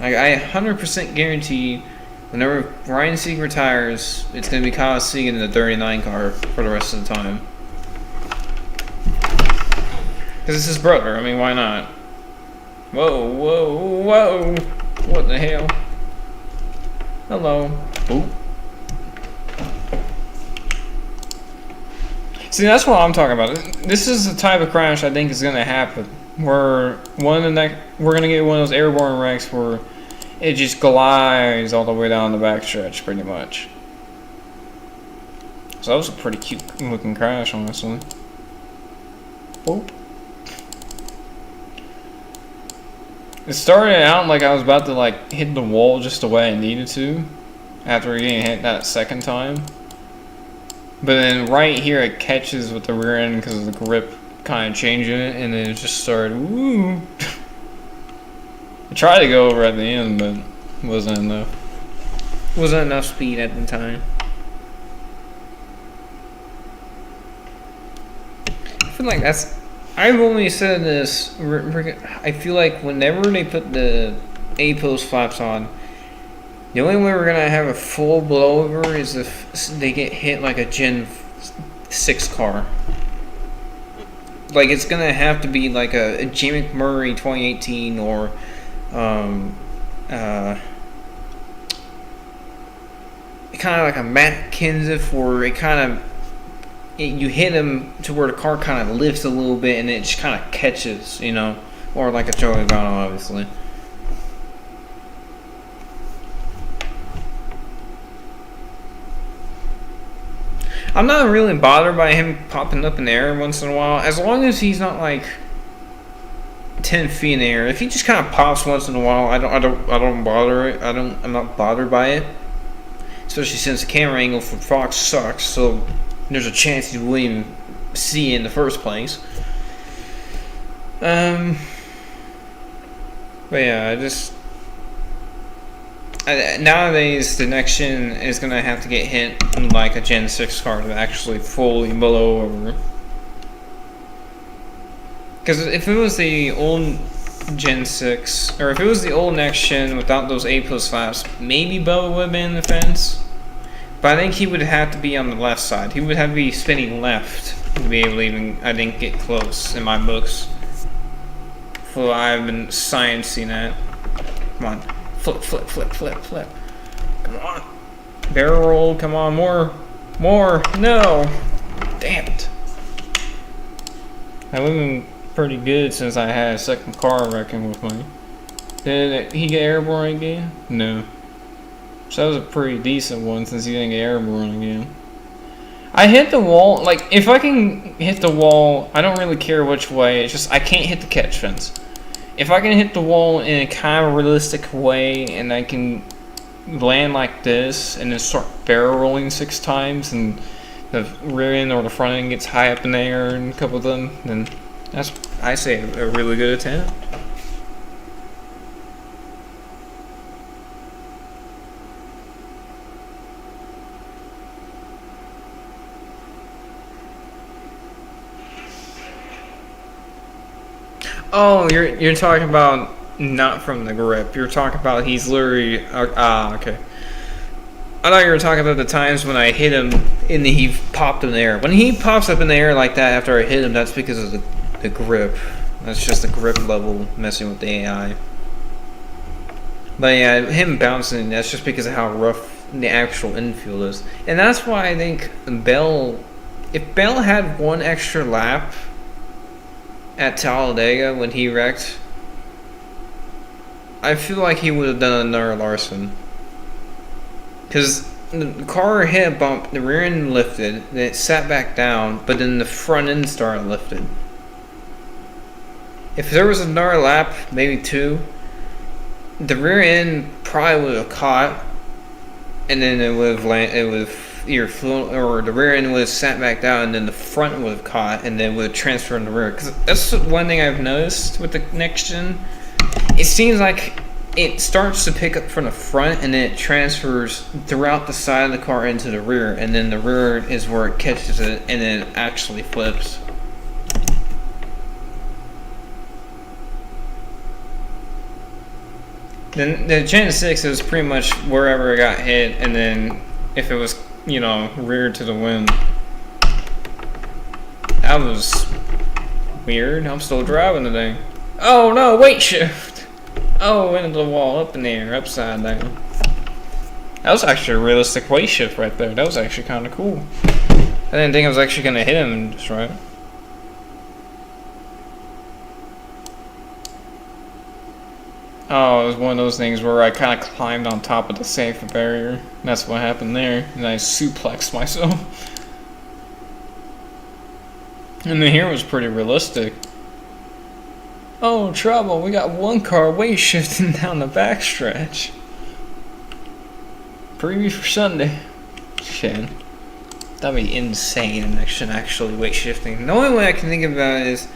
I 100% guarantee whenever Ryan Sieg retires, it's going to be Kyle Sieg in the 39 car for the rest of the time. Because it's his brother. I mean, why not? Whoa, whoa, whoa. What the hell? Hello. Ooh. See, that's what I'm talking about. This is the type of crash I think is going to happen. Where we're going to get one of those airborne wrecks where it just glides all the way down the backstretch, pretty much. So that was a pretty cute looking crash, honestly. Oh. It started out like I was about to hit the wall just the way I needed to after getting hit that second time. But then right here it catches with the rear end because of the grip kind of changing it, and then it just started, woo. I tried to go over at the end, but it wasn't enough. Wasn't enough speed at the time. I feel like I've only said this. I feel like whenever they put the A-post flaps on, The only way we're gonna have a full blowover is if they get hit like a Gen 6 car. Like, it's gonna have to be like a Jay McMurray 2018 or kind of like a Matt Kenseth, where you hit him to where the car kind of lifts a little bit and it just kind of catches, you know, or like a Joey Logano, obviously. I'm not really bothered by him popping up in the air once in a while, as long as he's not like 10 feet in the air. If he just kind of pops once in a while, I don't bother it. I'm not bothered by it, especially since the camera angle for Fox sucks. So there's a chance you wouldn't even see it in the first place. But yeah, nowadays the next gen is gonna have to get hit like a Gen 6 car to actually fully blow over. Because if it was the old Gen 6, or if it was the old next gen without those A+ flaps, maybe Bubba would have been in the fence. But I think he would have to be on the left side. He would have to be spinning left to be able to even, I think, get close in my books. So I've been sciencing that. Come on. Flip, flip, flip, flip, flip. Come on. Barrel roll, come on, more. No. Damn it. That would have been pretty good since I had a second car wrecking with me. Did he get airborne again? No. So that was a pretty decent one since he didn't get airborne again. I hit the wall, like, if I can hit the wall, I don't really care which way, it's just I can't hit the catch fence. If I can hit the wall in a kind of realistic way and I can land like this and then start barrel rolling 6 times and the rear end or the front end gets high up in the air and a couple of them, then that's, I say, a really good attempt. Oh, you're talking about not from the grip. You're talking about he's literally okay. I thought you were talking about the times when I hit him and he popped in the air. When he pops up in the air like that after I hit him, that's because of the grip. That's just the grip level messing with the AI. But yeah, him bouncing, that's just because of how rough the actual infield is. And that's why I think if Bell had one extra lap at Talladega when he wrecked, I feel like he would have done another Larson. Because the car hit a bump, the rear end lifted, then it sat back down, but then the front end started lifted. If there was another lap, maybe 2, the rear end probably would have caught, and then it would have either flown, or the rear end would have sat back down, and then the front would have caught, and then would have transferred in the rear. Because that's one thing I've noticed with the next gen. It seems like it starts to pick up from the front, and then it transfers throughout the side of the car into the rear, and then the rear is where it catches it, and then it actually flips. Then the Gen 6 is pretty much wherever it got hit, and then if it was, you know, rear to the wind. That was weird. I'm still driving today. Oh no, weight shift! Oh, into the wall, up in the air, upside down. That was actually a realistic weight shift right there. That was actually kind of cool. I didn't think I was actually going to hit him just right. Oh, it was one of those things where I kind of climbed on top of the safe barrier. And that's what happened there. And I suplexed myself. And then here was pretty realistic. Oh, trouble. We got one car weight shifting down the backstretch. Preview for Sunday. Shit. That'd be insane and actually weight shifting. The only way I can think about it is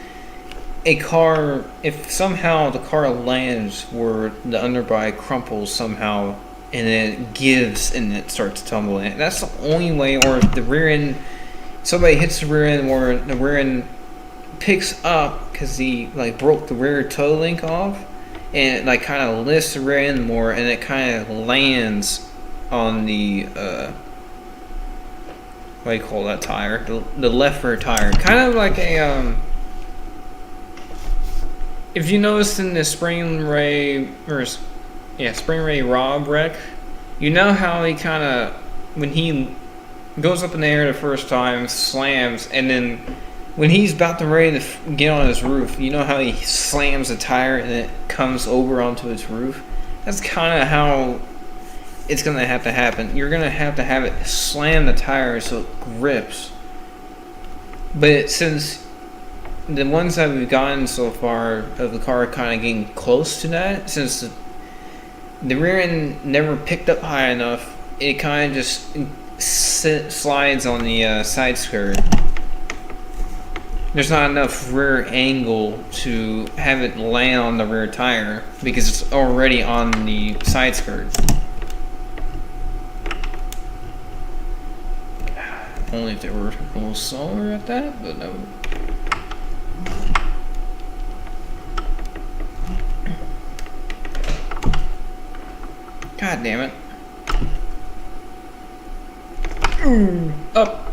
a car, if somehow the car lands where the underbody crumples somehow and then it gives and it starts tumbling. That's the only way. Or if the rear end, somebody hits the rear end where the rear end picks up because he like broke the rear toe link off, and it like kind of lifts the rear end more, and it kind of lands on the what do you call that tire? The left rear tire, kind of like a if you noticed in the Spring Ray Rob wreck, you know how he kind of, when he goes up in the air the first time, slams, and then when he's about to ready to get on his roof, you know how he slams the tire and it comes over onto its roof? That's kind of how it's going to happen. You're going to have it slam the tire so it grips. But since the ones that we've gotten so far of the car kind of getting close to that, since the rear end never picked up high enough, it kind of just slides on the side skirt. There's not enough rear angle to have it land on the rear tire because it's already on the side skirt. Only if they were a little slower at that, but no. God damn it. Ooh, up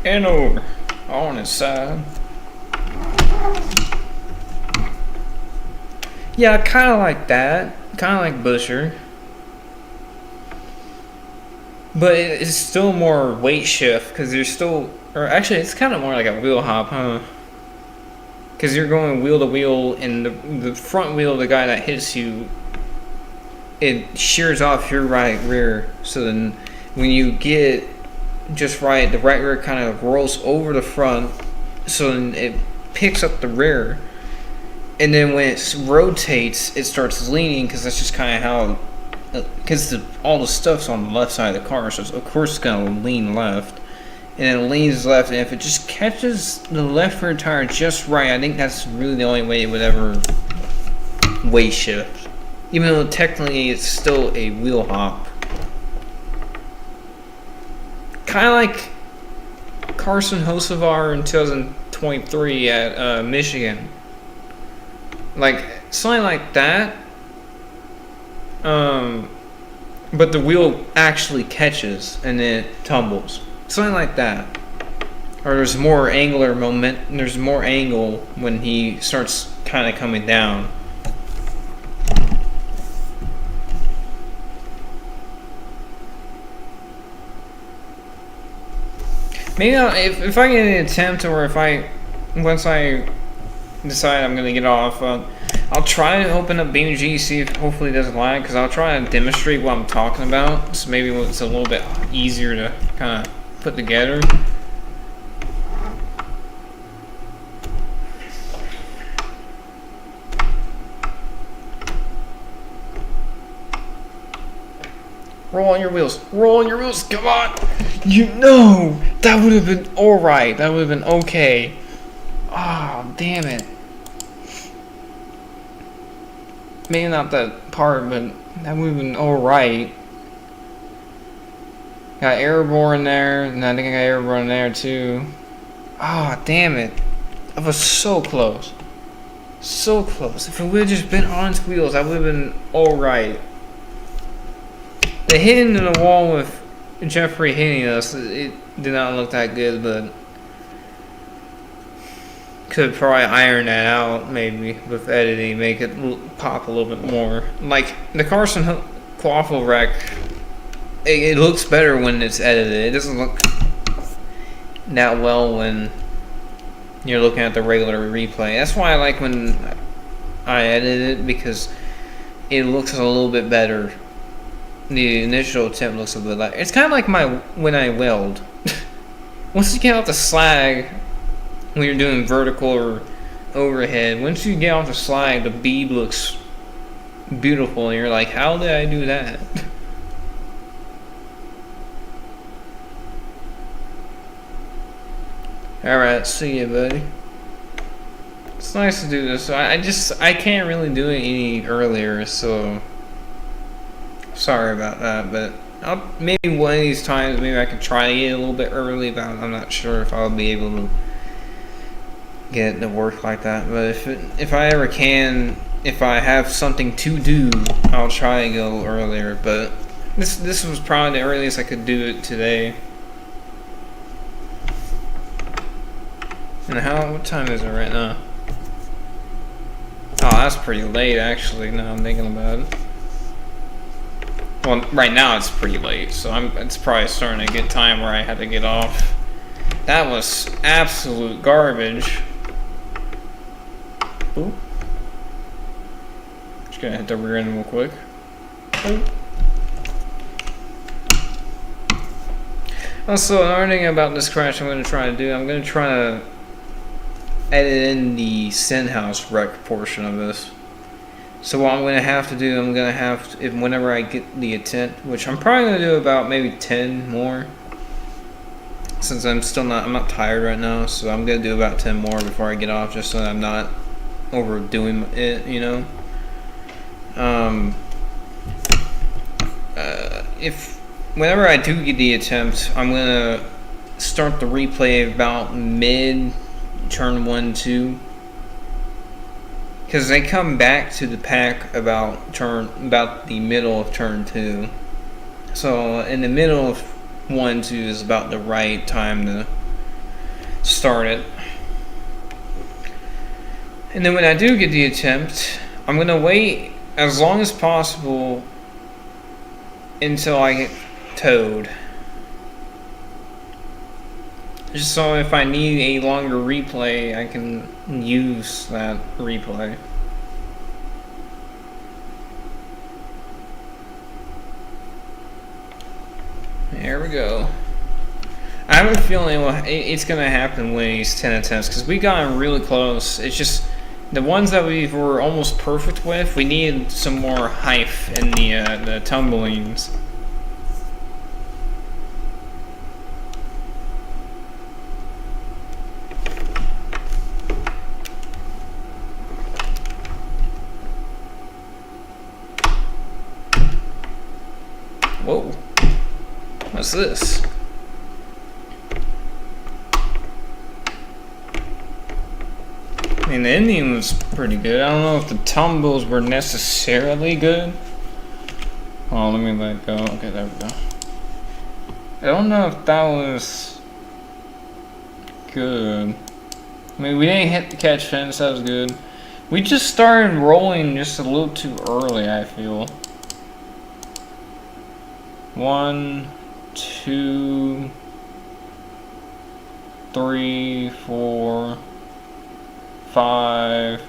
and over on his side. Yeah, kind of like that. Kind of like Busher. But it's still more weight shift because you're still, or actually it's kind of more like a wheel hop, huh? Because you're going wheel to wheel, and the front wheel of the guy that hits you, it shears off your right rear. So then when you get just right, the right rear kind of rolls over the front, so then it picks up the rear. And then when it rotates, it starts leaning because that's just kind of how, because all the stuff's on the left side of the car, so of course it's going to lean left. And it leans left, and if it just catches the left rear tire just right, I think that's really the only way it would ever weight shift. Even though technically it's still a wheel hop. Kind of like Carson Hocevar in 2023 at Michigan. Like, something like that. But the wheel actually catches and then it tumbles. Something like that. Or there's more angular moment. There's more angle when he starts kind of coming down. Maybe if I get an attempt, or once I decide I'm gonna get off, I'll try to open up BeamG, see if hopefully it doesn't lag, because I'll try to demonstrate what I'm talking about, so maybe it's a little bit easier to kind of put together. Roll on your wheels. Roll on your wheels. Come on. You know, that would have been alright. That would have been okay. Oh, damn it. Maybe not that part, but that would have been alright. Got airborne there, and I think I got airborne there too. Ah, oh, damn it. I was so close. So close. If it would have just been on its wheels, I would have been alright. The hitting in the wall with Jeffrey hitting us, it did not look that good, but could probably iron that out maybe with editing, make it pop a little bit more. Like the Carson Quaffle wreck, it looks better when it's edited. It doesn't look that well when you're looking at the regular replay. That's why I like when I edit it, because it looks a little bit better. The initial attempt looks a bit like, it's kind of like when I weld. Once you get off the slag, when you're doing vertical or overhead, once you get off the slag, the bead looks beautiful, and you're like, how did I do that? Alright, see ya, buddy. It's nice to do this. So I can't really do it any earlier, so sorry about that, but maybe one of these times, maybe I could try to get a little bit early, but I'm not sure if I'll be able to get it to work like that. But if I ever can, if I have something to do, I'll try to go earlier. But this was probably the earliest I could do it today. And what time is it right now? Oh, that's pretty late actually, now I'm thinking about it. Well, right now it's pretty late, so it's probably starting to get time where I had to get off. That was absolute garbage. Ooh. Just gonna hit the rear end real quick. Ooh. Also, another thing about this crash I'm gonna try to do, I'm gonna try to edit in the Sin House wreck portion of this. So what I'm going to have to do, I'm going to have to, whenever I get the attempt, which I'm probably going to do about maybe 10 more, since I'm not tired right now, so I'm going to do about 10 more before I get off, just so that I'm not overdoing it, you know. Whenever I do get the attempt, I'm going to start the replay about mid turn 1-2, because they come back to the pack about the middle of turn 2. So in the middle of 1-2 is about the right time to start it. And then when I do get the attempt, I'm gonna wait as long as possible until I get towed. Just so if I need a longer replay, I can use that replay. There we go. I have a feeling it's going to happen with these 10 attempts, because we got really close. It's just the ones that we were almost perfect with, we needed some more hype in the tumblings. Whoa, what's this? I mean, the ending was pretty good. I don't know if the tumbles were necessarily good. Oh, let me let it go. Okay, there we go. I don't know if that was good. I mean, we didn't hit the catch fence, that was good. We just started rolling just a little too early, I feel. 1, 2, 3, 4, 5,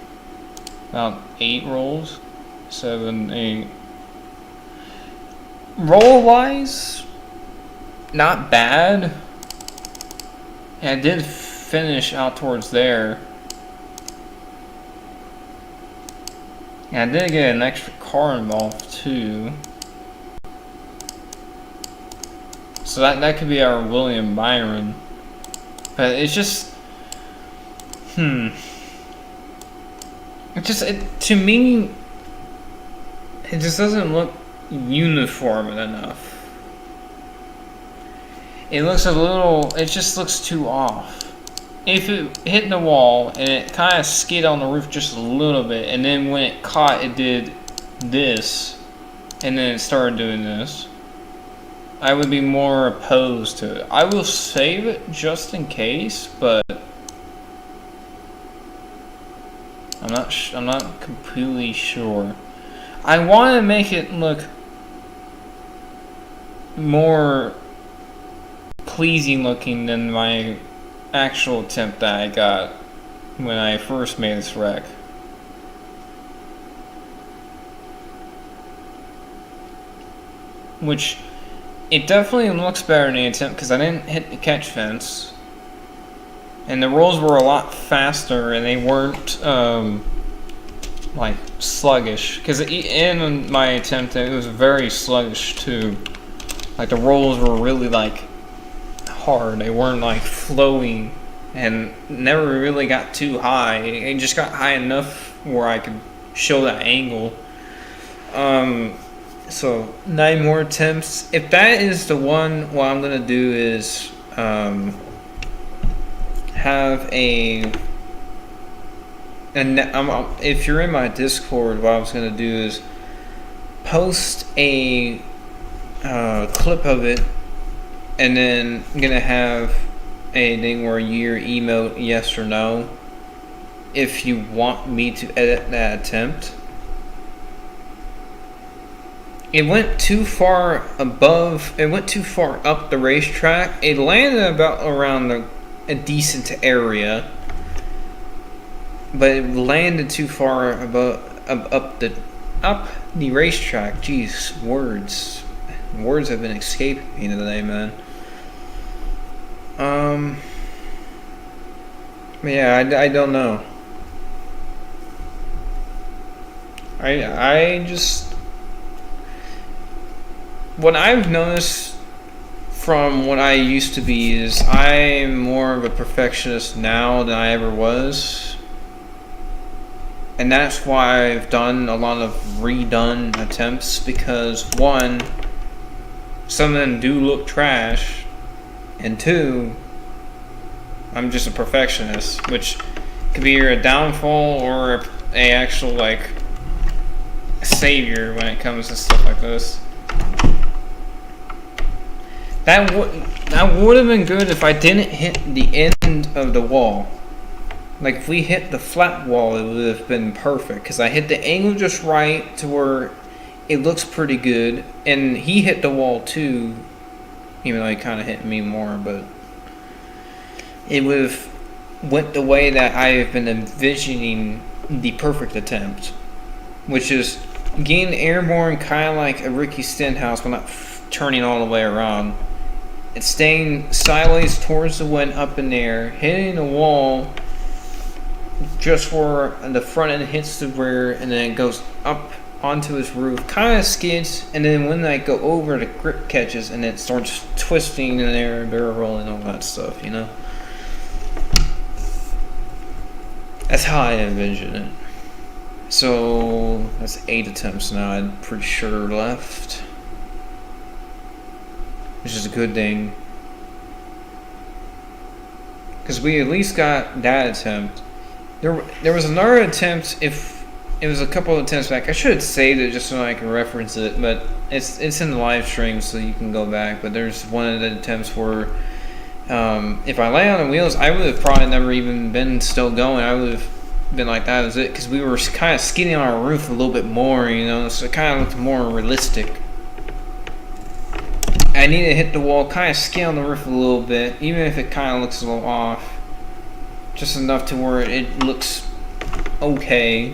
about 8 rolls. 7, 8. Roll wise, not bad. And I did finish out towards there. And I did get an extra car involved too. So that could be our William Byron. But it's just to me, it just doesn't look uniform enough. It just looks too off. If it hit the wall and it kind of skid on the roof just a little bit, and then when it caught, it did this, and then it started doing this, I would be more opposed to it. I will save it just in case, but I'm not completely sure. I want to make it look more pleasing looking than my actual attempt that I got when I first made this wreck. Which, it definitely looks better in the attempt because I didn't hit the catch fence. And the rolls were a lot faster and they weren't like sluggish. Because in my attempt it was very sluggish too. Like the rolls were really like hard. They weren't like flowing and never really got too high. It just got high enough where I could show that angle. So 9 more attempts. If that is the one, what I'm gonna do is have a And if you're in my Discord, what I was gonna do is post a clip of it, and then I'm gonna have a thing where you email yes or no if you want me to edit that attempt. It went too far above. It went too far up the racetrack. It landed about around a decent area, but it landed too far above up the racetrack. Jeez, words have been escaping me today, man. Yeah, I don't know. I just, what I've noticed from what I used to be is I'm more of a perfectionist now than I ever was. And that's why I've done a lot of redone attempts, because one, some of them do look trash, and two, I'm just a perfectionist, which could be either a downfall or a actual like savior when it comes to stuff like this. That would have been good if I didn't hit the end of the wall. Like if we hit the flat wall, it would have been perfect, because I hit the angle just right to where it looks pretty good, and he hit the wall too, even though he kind of hit me more, but it would have went the way that I have been envisioning the perfect attempt, which is getting airborne kind of like a Ricky Stenhouse, but not turning all the way around. It's staying sideways towards the wind up in the air, hitting the wall just where the front end hits the rear, and then it goes up onto his roof, kind of skids, and then when I go over, the grip catches, and it starts twisting in the air, barrel rolling, all that stuff, you know? That's how I envision it. So that's 8 attempts now, I'm pretty sure, left, which is a good thing, because we at least got that attempt. There was another attempt. If it was a couple of attempts back, I should have saved it just so I can reference it, but it's in the live stream, so you can go back. But there's one of the attempts where if I lay on the wheels, I would have probably never even been still going. I would have been like, that was it, because we were kind of skidding on our roof a little bit more, you know, so it kind of looked more realistic. I need to hit the wall, kind of skid on the roof a little bit, even if it kind of looks a little off, just enough to where it looks okay.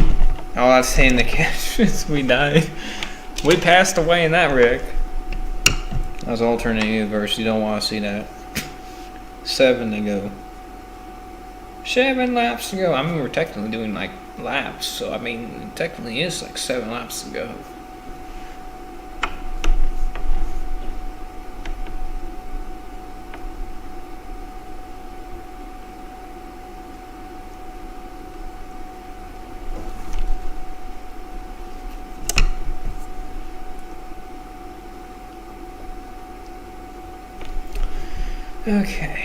Oh, that's hitting the catches. We died. We passed away in that wreck. That was alternate universe. You don't want to see that. 7 to go. 7 laps to go. I mean, we're technically doing like laps, so I mean, it technically is like 7 laps to go. Okay.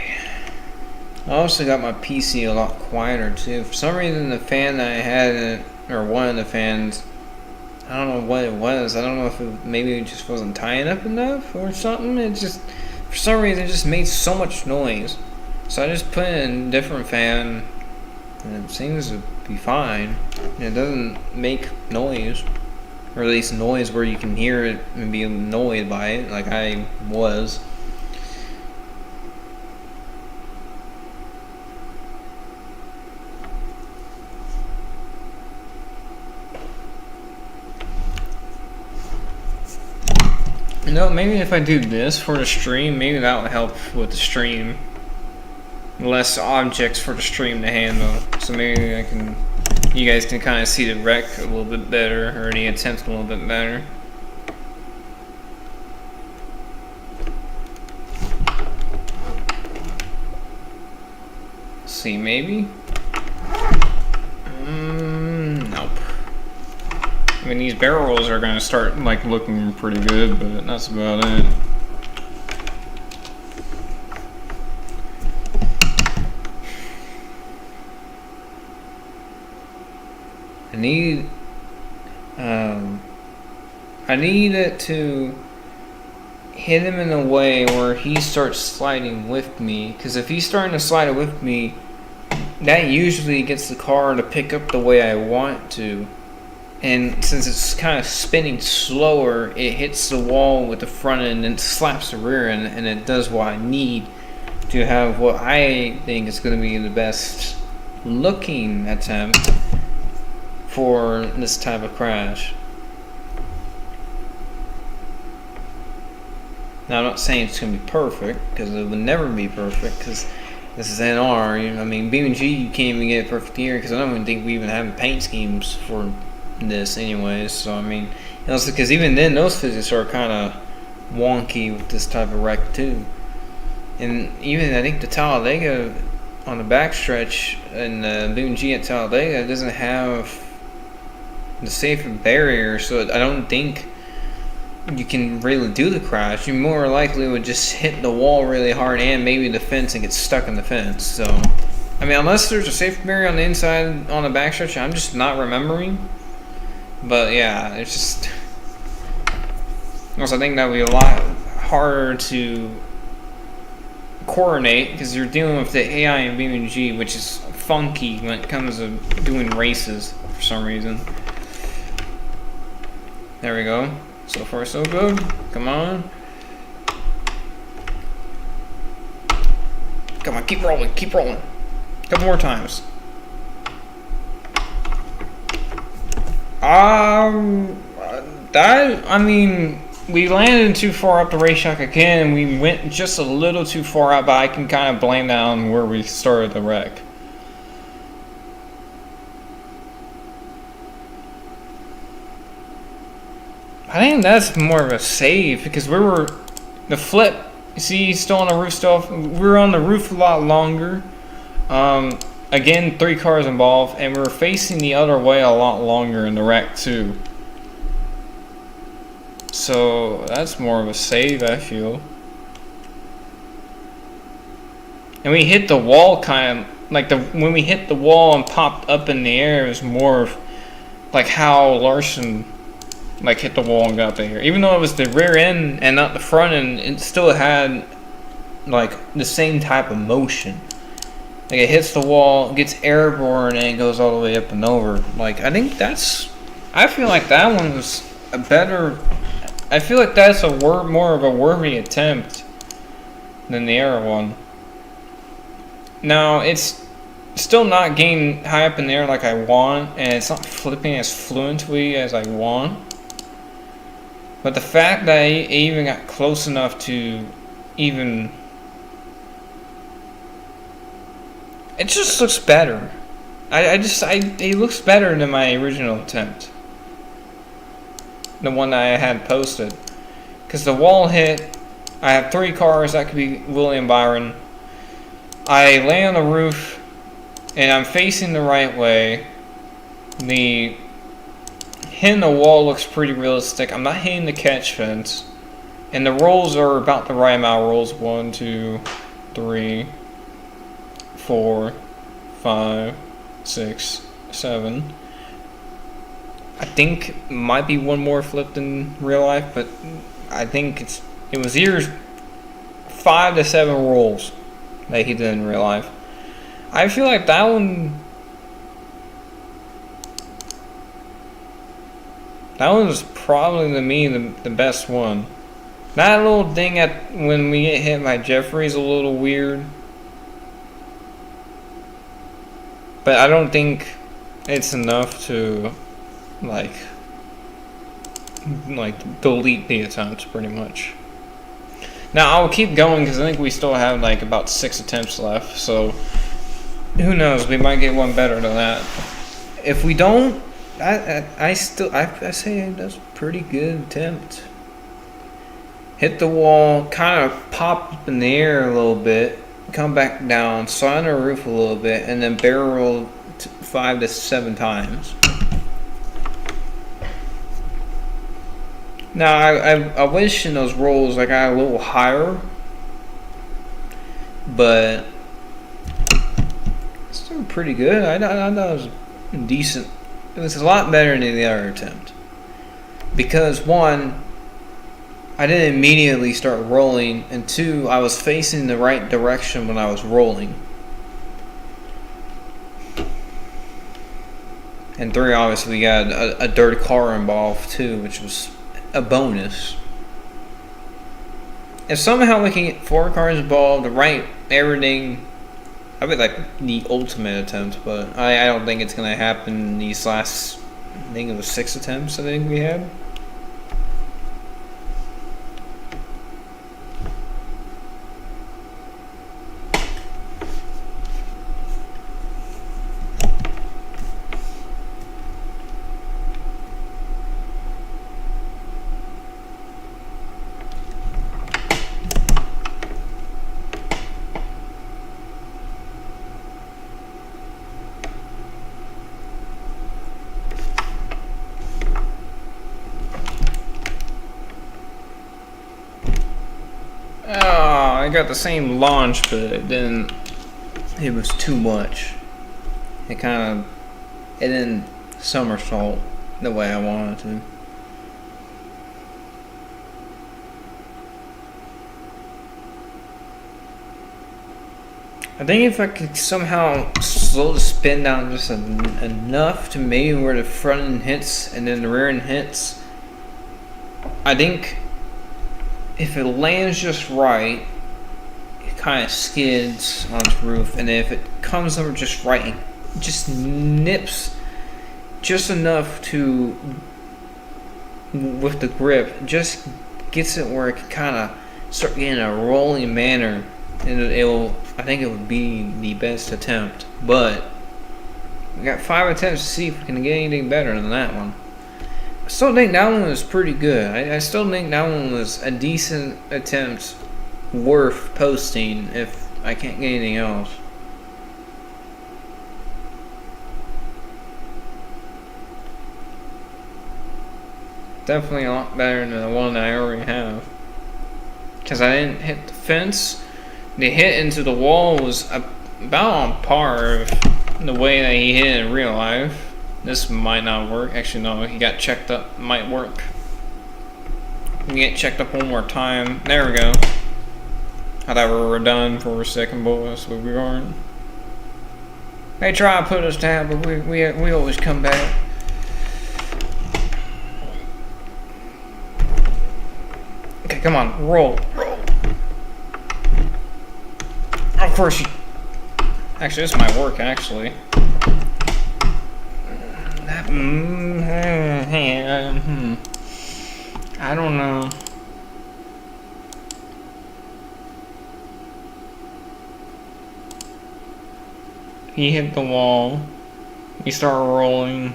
I also got my PC a lot quieter too. For some reason, the fan that I had in it, or one of the fans, I don't know what it was. I don't know if maybe it just wasn't tying up enough or something. It just, for some reason, it just made so much noise. So I just put in a different fan, and it seems to be fine. It doesn't make noise, or at least noise where you can hear it and be annoyed by it, like I was. You know, maybe if I do this for the stream, maybe that will help with the stream. Less objects for the stream to handle. So maybe you guys can kind of see the wreck a little bit better, or the attempt a little bit better. See, maybe? Nope. I mean, these barrel rolls are gonna start like looking pretty good, but that's about it. need um, I need it to hit him in a way where he starts sliding with me. Because if he's starting to slide with me, that usually gets the car to pick up the way I want to. And since it's kind of spinning slower, it hits the wall with the front end and slaps the rear end, and it does what I need to have what I think is going to be the best looking attempt for this type of crash. Now, I'm not saying it's going to be perfect, because it would never be perfect, because this is NR. I mean, BMG, you can't even get it perfect here, because I don't even think we even have paint schemes for this anyways. So, I mean, because even then, those physics are kind of wonky with this type of wreck, too. And even, I think, the Talladega on the backstretch, and the BMG at Talladega doesn't have the safer barrier, so I don't think you can really do the crash. You more likely would just hit the wall really hard and maybe the fence and get stuck in the fence. So, I mean, unless there's a safety barrier on the inside on the backstretch, I'm just not remembering. But yeah, it's just. Also, I think that would be a lot harder to coordinate because you're dealing with the AI and BMG, which is funky when it comes to doing races for some reason. There we go. So far, so good. Come on. Come on, keep rolling, keep rolling. A couple more times. I mean, we landed too far up the racetrack again, and we went just a little too far out, but I can kind of blame that on where we started the wreck. I think that's more of a save because we were the flip. You see, still on the roof stuff. We were on the roof a lot longer. Again, 3 cars involved, and we were facing the other way a lot longer in the wreck too. So that's more of a save, I feel. And we hit the wall kind of like when we hit the wall and popped up in the air. It was more of like how Larson like hit the wall and got there. Even though it was the rear end and not the front end, it still had like the same type of motion. Like it hits the wall, gets airborne, and it goes all the way up and over. Like I feel like that one was a better. I feel like that's more of a worthy attempt than the air one. Now it's still not getting high up in the air like I want, and it's not flipping as fluently as I want. But the fact that I even got close enough to even... It just looks better. It looks better than my original attempt. The one that I had posted. Because the wall hit, I have 3 cars, that could be William Byron. I lay on the roof, and I'm facing the right way. The hitting the wall looks pretty realistic. I'm not hitting the catch fence. And the rolls are about the right amount of rolls. 1, 2, 3, 4, 5, 6, 7. I think might be one more flip than real life, but I think it was either 5 to 7 rolls that he did in real life. I feel like that one was probably to me the best one. That little thing when we get hit by Jeffrey's a little weird, but I don't think it's enough to like delete the attempt pretty much. Now I'll keep going because I think we still have like about 6 attempts left, so who knows, we might get one better than that. If we don't, I say that's a pretty good attempt. Hit the wall, kind of pop up in the air a little bit, come back down, slide on the roof a little bit, and then barrel roll 5 to 7 times. Now I wish in those rolls I got a little higher, but it's still pretty good. I thought it was decent it was a lot better than the other attempt. Because one, I didn't immediately start rolling, and two, I was facing the right direction when I was rolling. And three, obviously, we got a dirt car involved too, which was a bonus. If somehow we can get 4 cars involved, the right everything, I would like the ultimate attempt, but I don't think it's going to happen in these last, I think it was 6 attempts I think we had. I got the same launch, but it didn't. It was too much. It didn't somersault the way I wanted to. I think if I could somehow slow the spin down just enough to maybe where the front end hits and then the rear end hits, I think if it lands just right, it kind of skids on its roof, and if it comes over just right and just nips just enough to, with the grip, just gets it where it can kind of start getting a rolling manner, and I think it would be the best attempt. But we got 5 attempts to see if we can get anything better than that one. I still think that one was pretty good. I still think that one was a decent attempt worth posting if I can't get anything else. Definitely a lot better than the one that I already have. Because I didn't hit the fence. The hit into the wall was about on par with the way that he hit in real life. This might not work. Actually, no, he got checked up. Might work. We get checked up one more time. There we go. I thought we were done for a second, boys, but we aren't. They try to put us down, but we always come back. Okay, come on, roll. Of course you. Actually, this might work. Actually. I don't know. He hit the wall. He started rolling.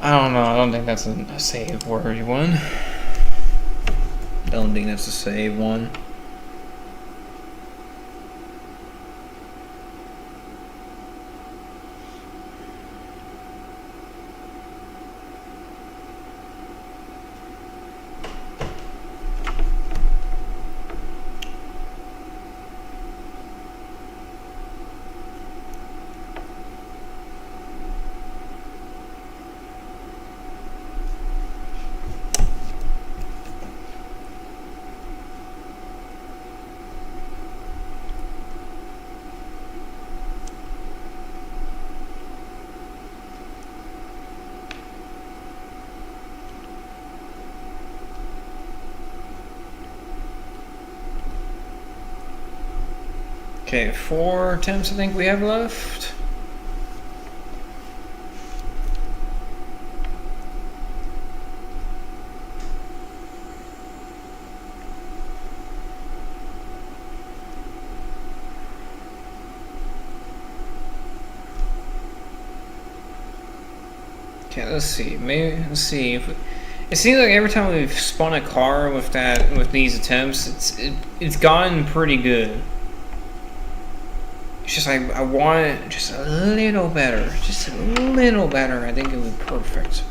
I don't know. I don't think that's a save worthy one. Don't think that's a save one. Okay, 4 attempts I think we have left. Okay, let's see. If it seems like every time we've spun a car with these attempts, it's gotten pretty good. It's just I want it just a little better. Just a little better. I think it would be perfect.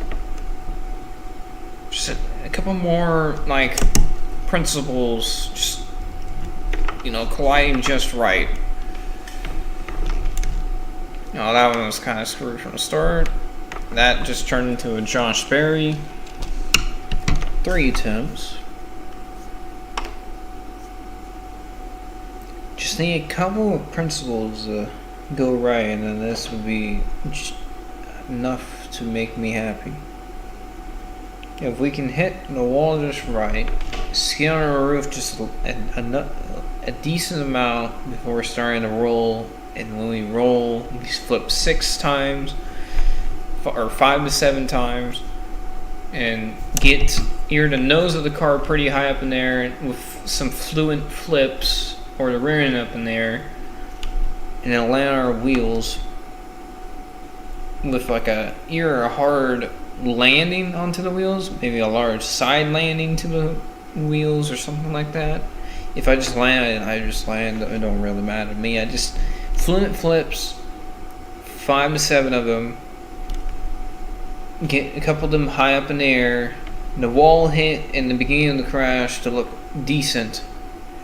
Just a couple more, like, principles. Just, colliding just right. Oh, that one was kind of screwed from the start. That just turned into a Josh Berry. 3 attempts. Just need a couple of principles to go right, and then this would be enough to make me happy. If we can hit the wall just right, ski on our roof just a decent amount before starting to roll, and when we roll, we flip 6 times or 5 to 7 times, and get either the nose of the car pretty high up in there with some fluent flips, or the rear end up in there, and then land on our wheels with like either a hard landing onto the wheels, maybe a large side landing to the wheels or something like that. If I just land, it don't really matter to me. I just fluent flips, 5 to 7 of them, get a couple of them high up in the air, the wall hit in the beginning of the crash to look decent,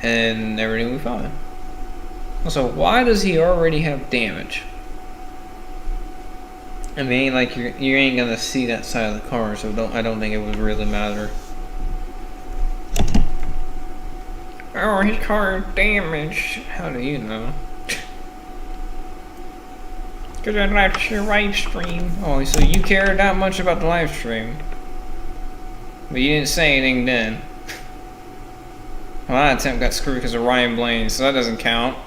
and everything will be fine. Also, why does he already have damage? I mean, like, you ain't gonna see that side of the car, so I don't think it would really matter. Oh, his car is damaged. How do you know? Because I watched your live stream. Oh, so you care that much about the live stream. But you didn't say anything then. Well, that attempt got screwed because of Ryan Blaine, so that doesn't count.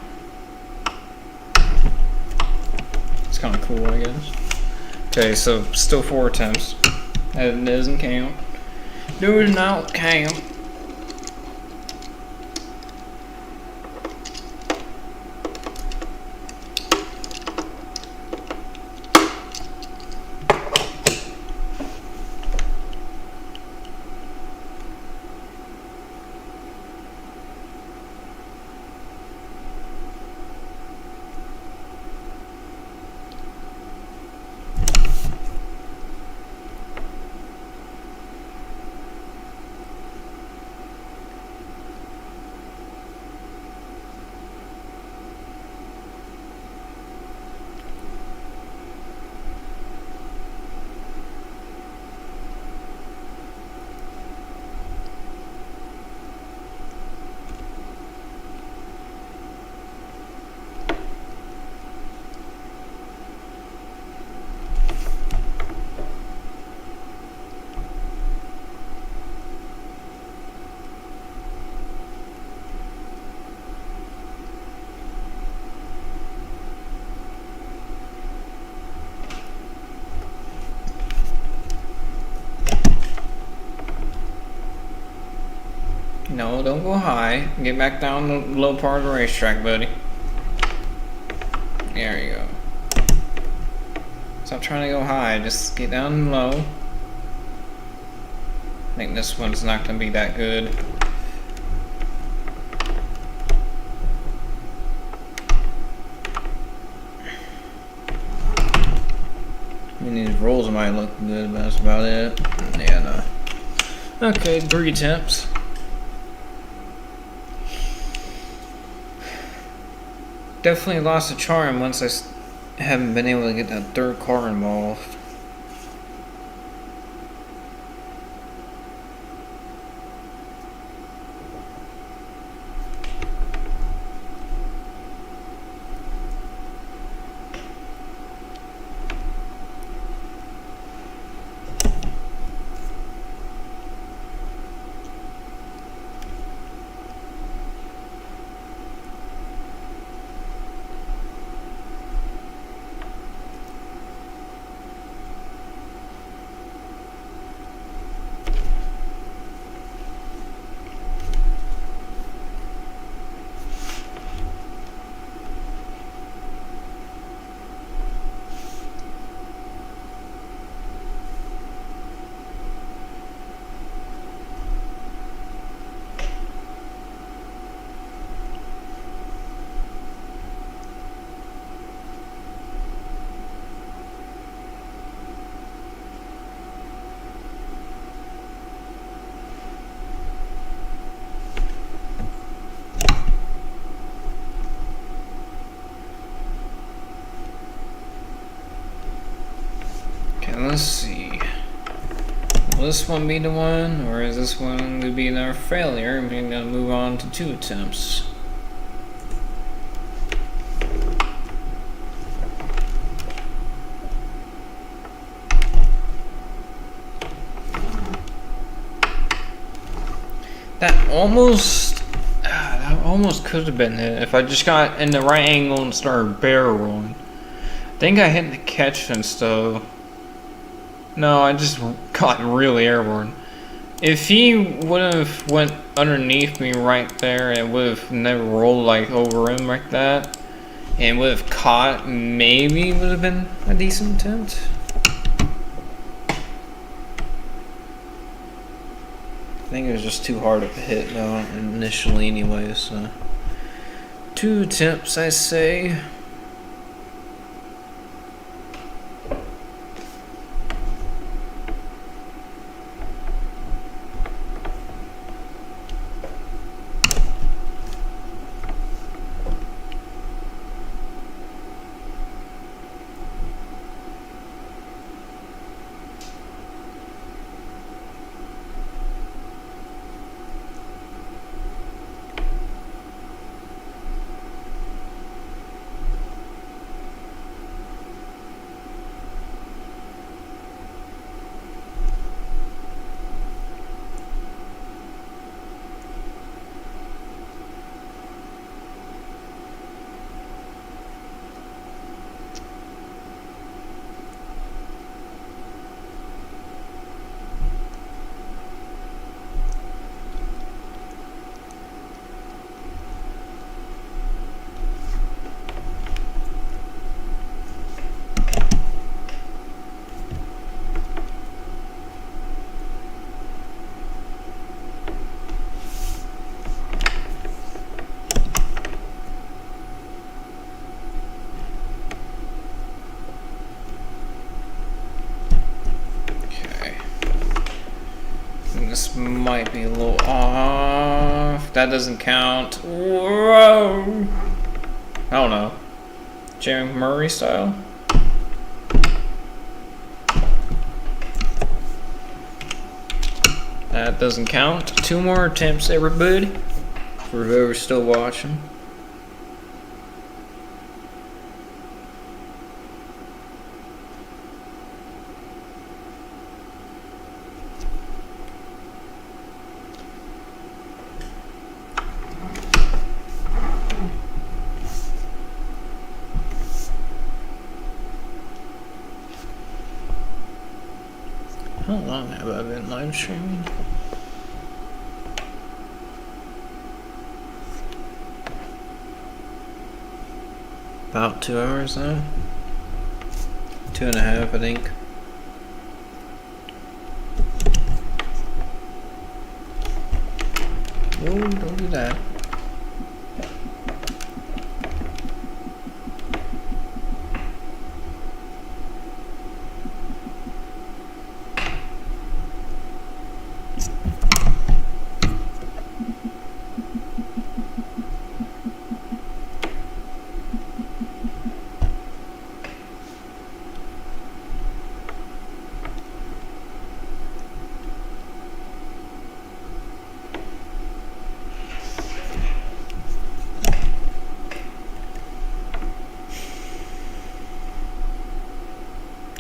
It's kind of cool, I guess. Okay, so still 4 attempts. That doesn't count. Does not count. No, don't go high. Get back down the low part of the racetrack, buddy. There you go. Stop trying to go high. Just get down low. I think this one's not going to be that good. I mean, these rolls might look good, but that's about it. Yeah, no. Okay, 3 attempts. Definitely lost the charm once I haven't been able to get that 3rd car involved. let's see. Will this one be the one, or is this one going to be another failure? And we're going to move on to 2 attempts. That almost could have been it if I just got in the right angle and started barrel rolling. I think I hit the catch fence though. No, I just got really airborne. If he would have went underneath me right there and would have never rolled like over him like that and would have caught, maybe would have been a decent attempt. I think it was just too hard of a hit though initially anyway, so 2 attempts I say. This might be a little off. That doesn't count. Whoa! I don't know. Jerry Murray style? That doesn't count. 2 more attempts, everybody. For whoever's still watching. How long have I been live streaming? About 2 hours now. 2.5, I think. Oh, don't do that.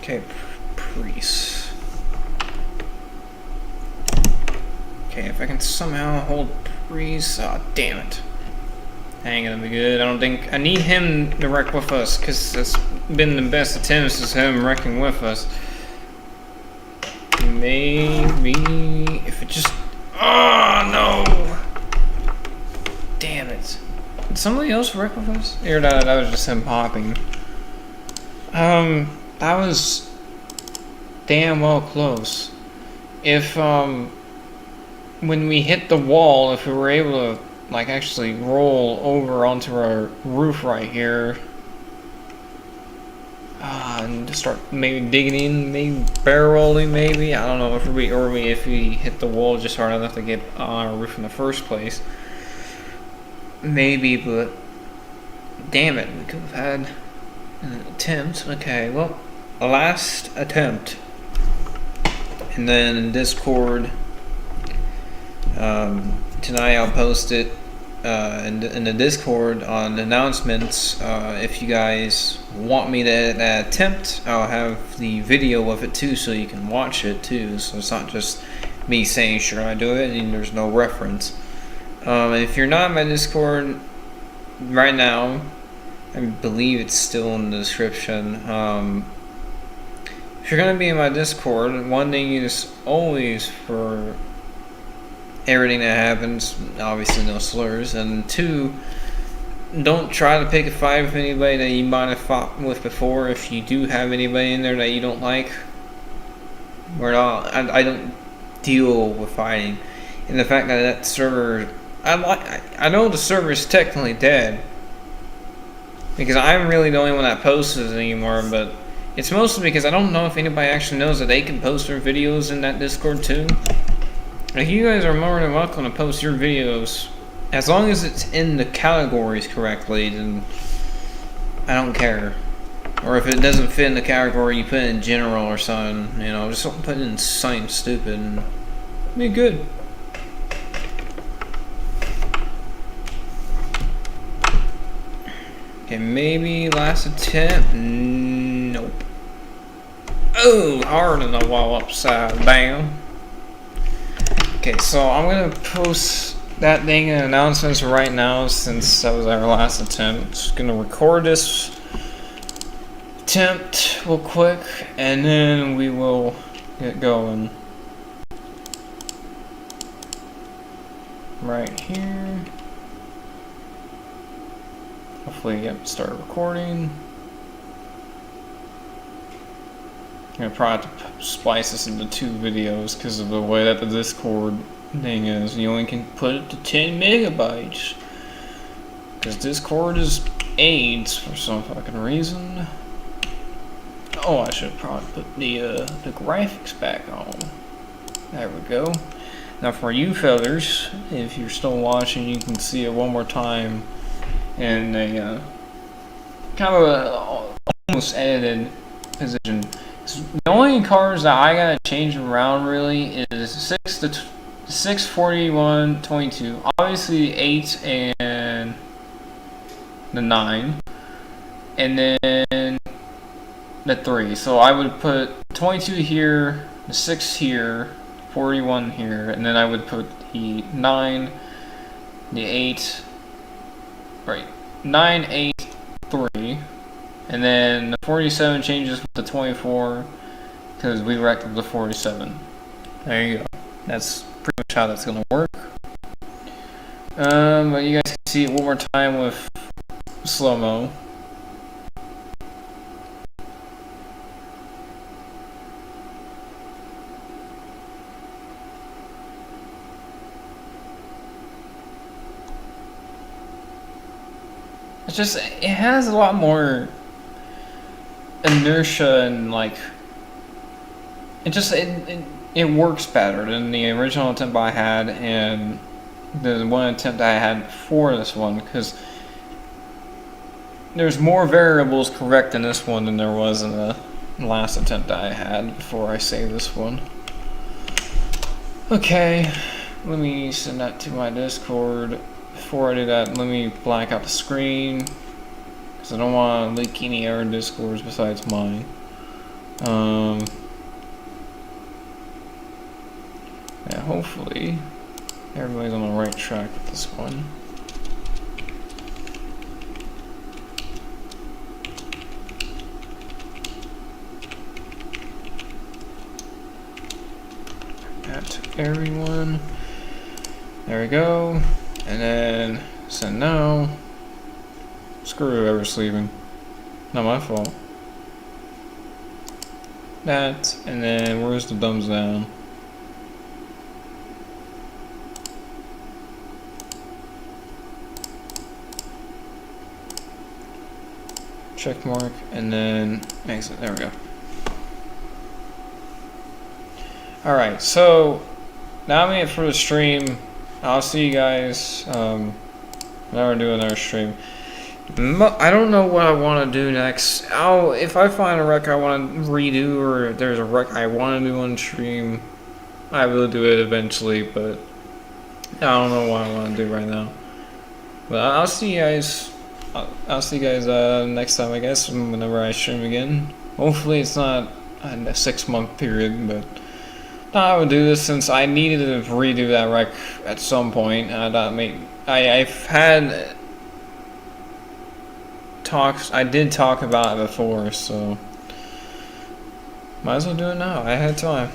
Okay, Priest. Okay, if I can somehow hold Priest, oh damn it. That ain't gonna be good. I don't think I need him to wreck with us, cause that's been the best attempts is him wrecking with us. Maybe if it just, oh no! Damn it. Did somebody else wreck with us? Or that was just him popping. That was damn well close. If when we hit the wall, if we were able to like actually roll over onto our roof right here, and just start maybe digging in, maybe barrel rolling, maybe I don't know if we hit the wall just hard enough to get on our roof in the first place, maybe. But damn it, we could have had an attempt. Okay, well. Last attempt. and then in Discord, tonight I'll post it in the Discord on announcements. If you guys want me to attempt, I'll have the video of it too, so you can watch it too. So it's not just me saying sure I do it and there's no reference. If you're not in my Discord right now, I believe it's still in the description. If you're gonna be in my Discord, one thing is always for everything that happens, obviously no slurs, and two, don't try to pick a fight with anybody that you might have fought with before. If you do have anybody in there that you don't like, I don't deal with fighting, and the fact that server, I know the server is technically dead because I'm really the only one that posts it anymore, but it's mostly because I don't know if anybody actually knows that they can post their videos in that Discord too. Like, you guys are more than welcome to post your videos as long as it's in the categories correctly. Then I don't care. Or if it doesn't fit in the category, you put it in general or something. You know, just don't put it in something stupid and be good. Okay, maybe last attempt. Nope. Oh, hard in the wall upside down. Okay, so I'm gonna post that thing in announcements right now since that was our last attempt. Just gonna record this attempt real quick and then we will get going. Right here. Hopefully, yep, start recording. I'm gonna probably have to splice this into 2 videos because of the way that the Discord thing is. You only can put it to 10 megabytes because Discord is AIDS for some fucking reason. Oh, I should probably put the graphics back on. There we go. Now for you fellas, if you're still watching, you can see it one more time in a kind of a almost edited position. The only cars that I gotta change around really is 6, 41, 22. Obviously 8 and the 9, and then the 3. So I would put 22 here, the 6 here, 41 here, and then I would put the 9, the 8, right, 9, 8, 3. And then the 47 changes with the 24 because we wrecked with the 47. There you go. That's pretty much how that's gonna work. But you guys can see it one more time with slow-mo. It's just, it has a lot more inertia and like it works better than the original attempt I had and the one attempt I had before this one, because there's more variables correct in this one than there was in the last attempt I had before I saved this one. Okay, let me send that to my Discord. Before I do that, let me black out the screen because I don't want to leak any other Discords besides mine. Yeah, hopefully everybody's on the right track with this one. That to everyone. There we go. And then send now. Screw whoever's sleeping. Not my fault. That, and then where's the thumbs down? Check mark, and then exit. There we go. Alright, so now I'm in for the stream. I'll see you guys whenever I do another stream. I don't know what I want to do next. If I find a wreck I want to redo, or if there's a wreck I want to do on stream, I will do it eventually, but I don't know what I want to do right now. But I'll see you guys. I'll see you guys next time, I guess, whenever I stream again. Hopefully it's not in a 6-month period, but I would do this since I needed to redo that wreck at some point. I've had talks. I did talk about it before, so might as well do it now. I had time.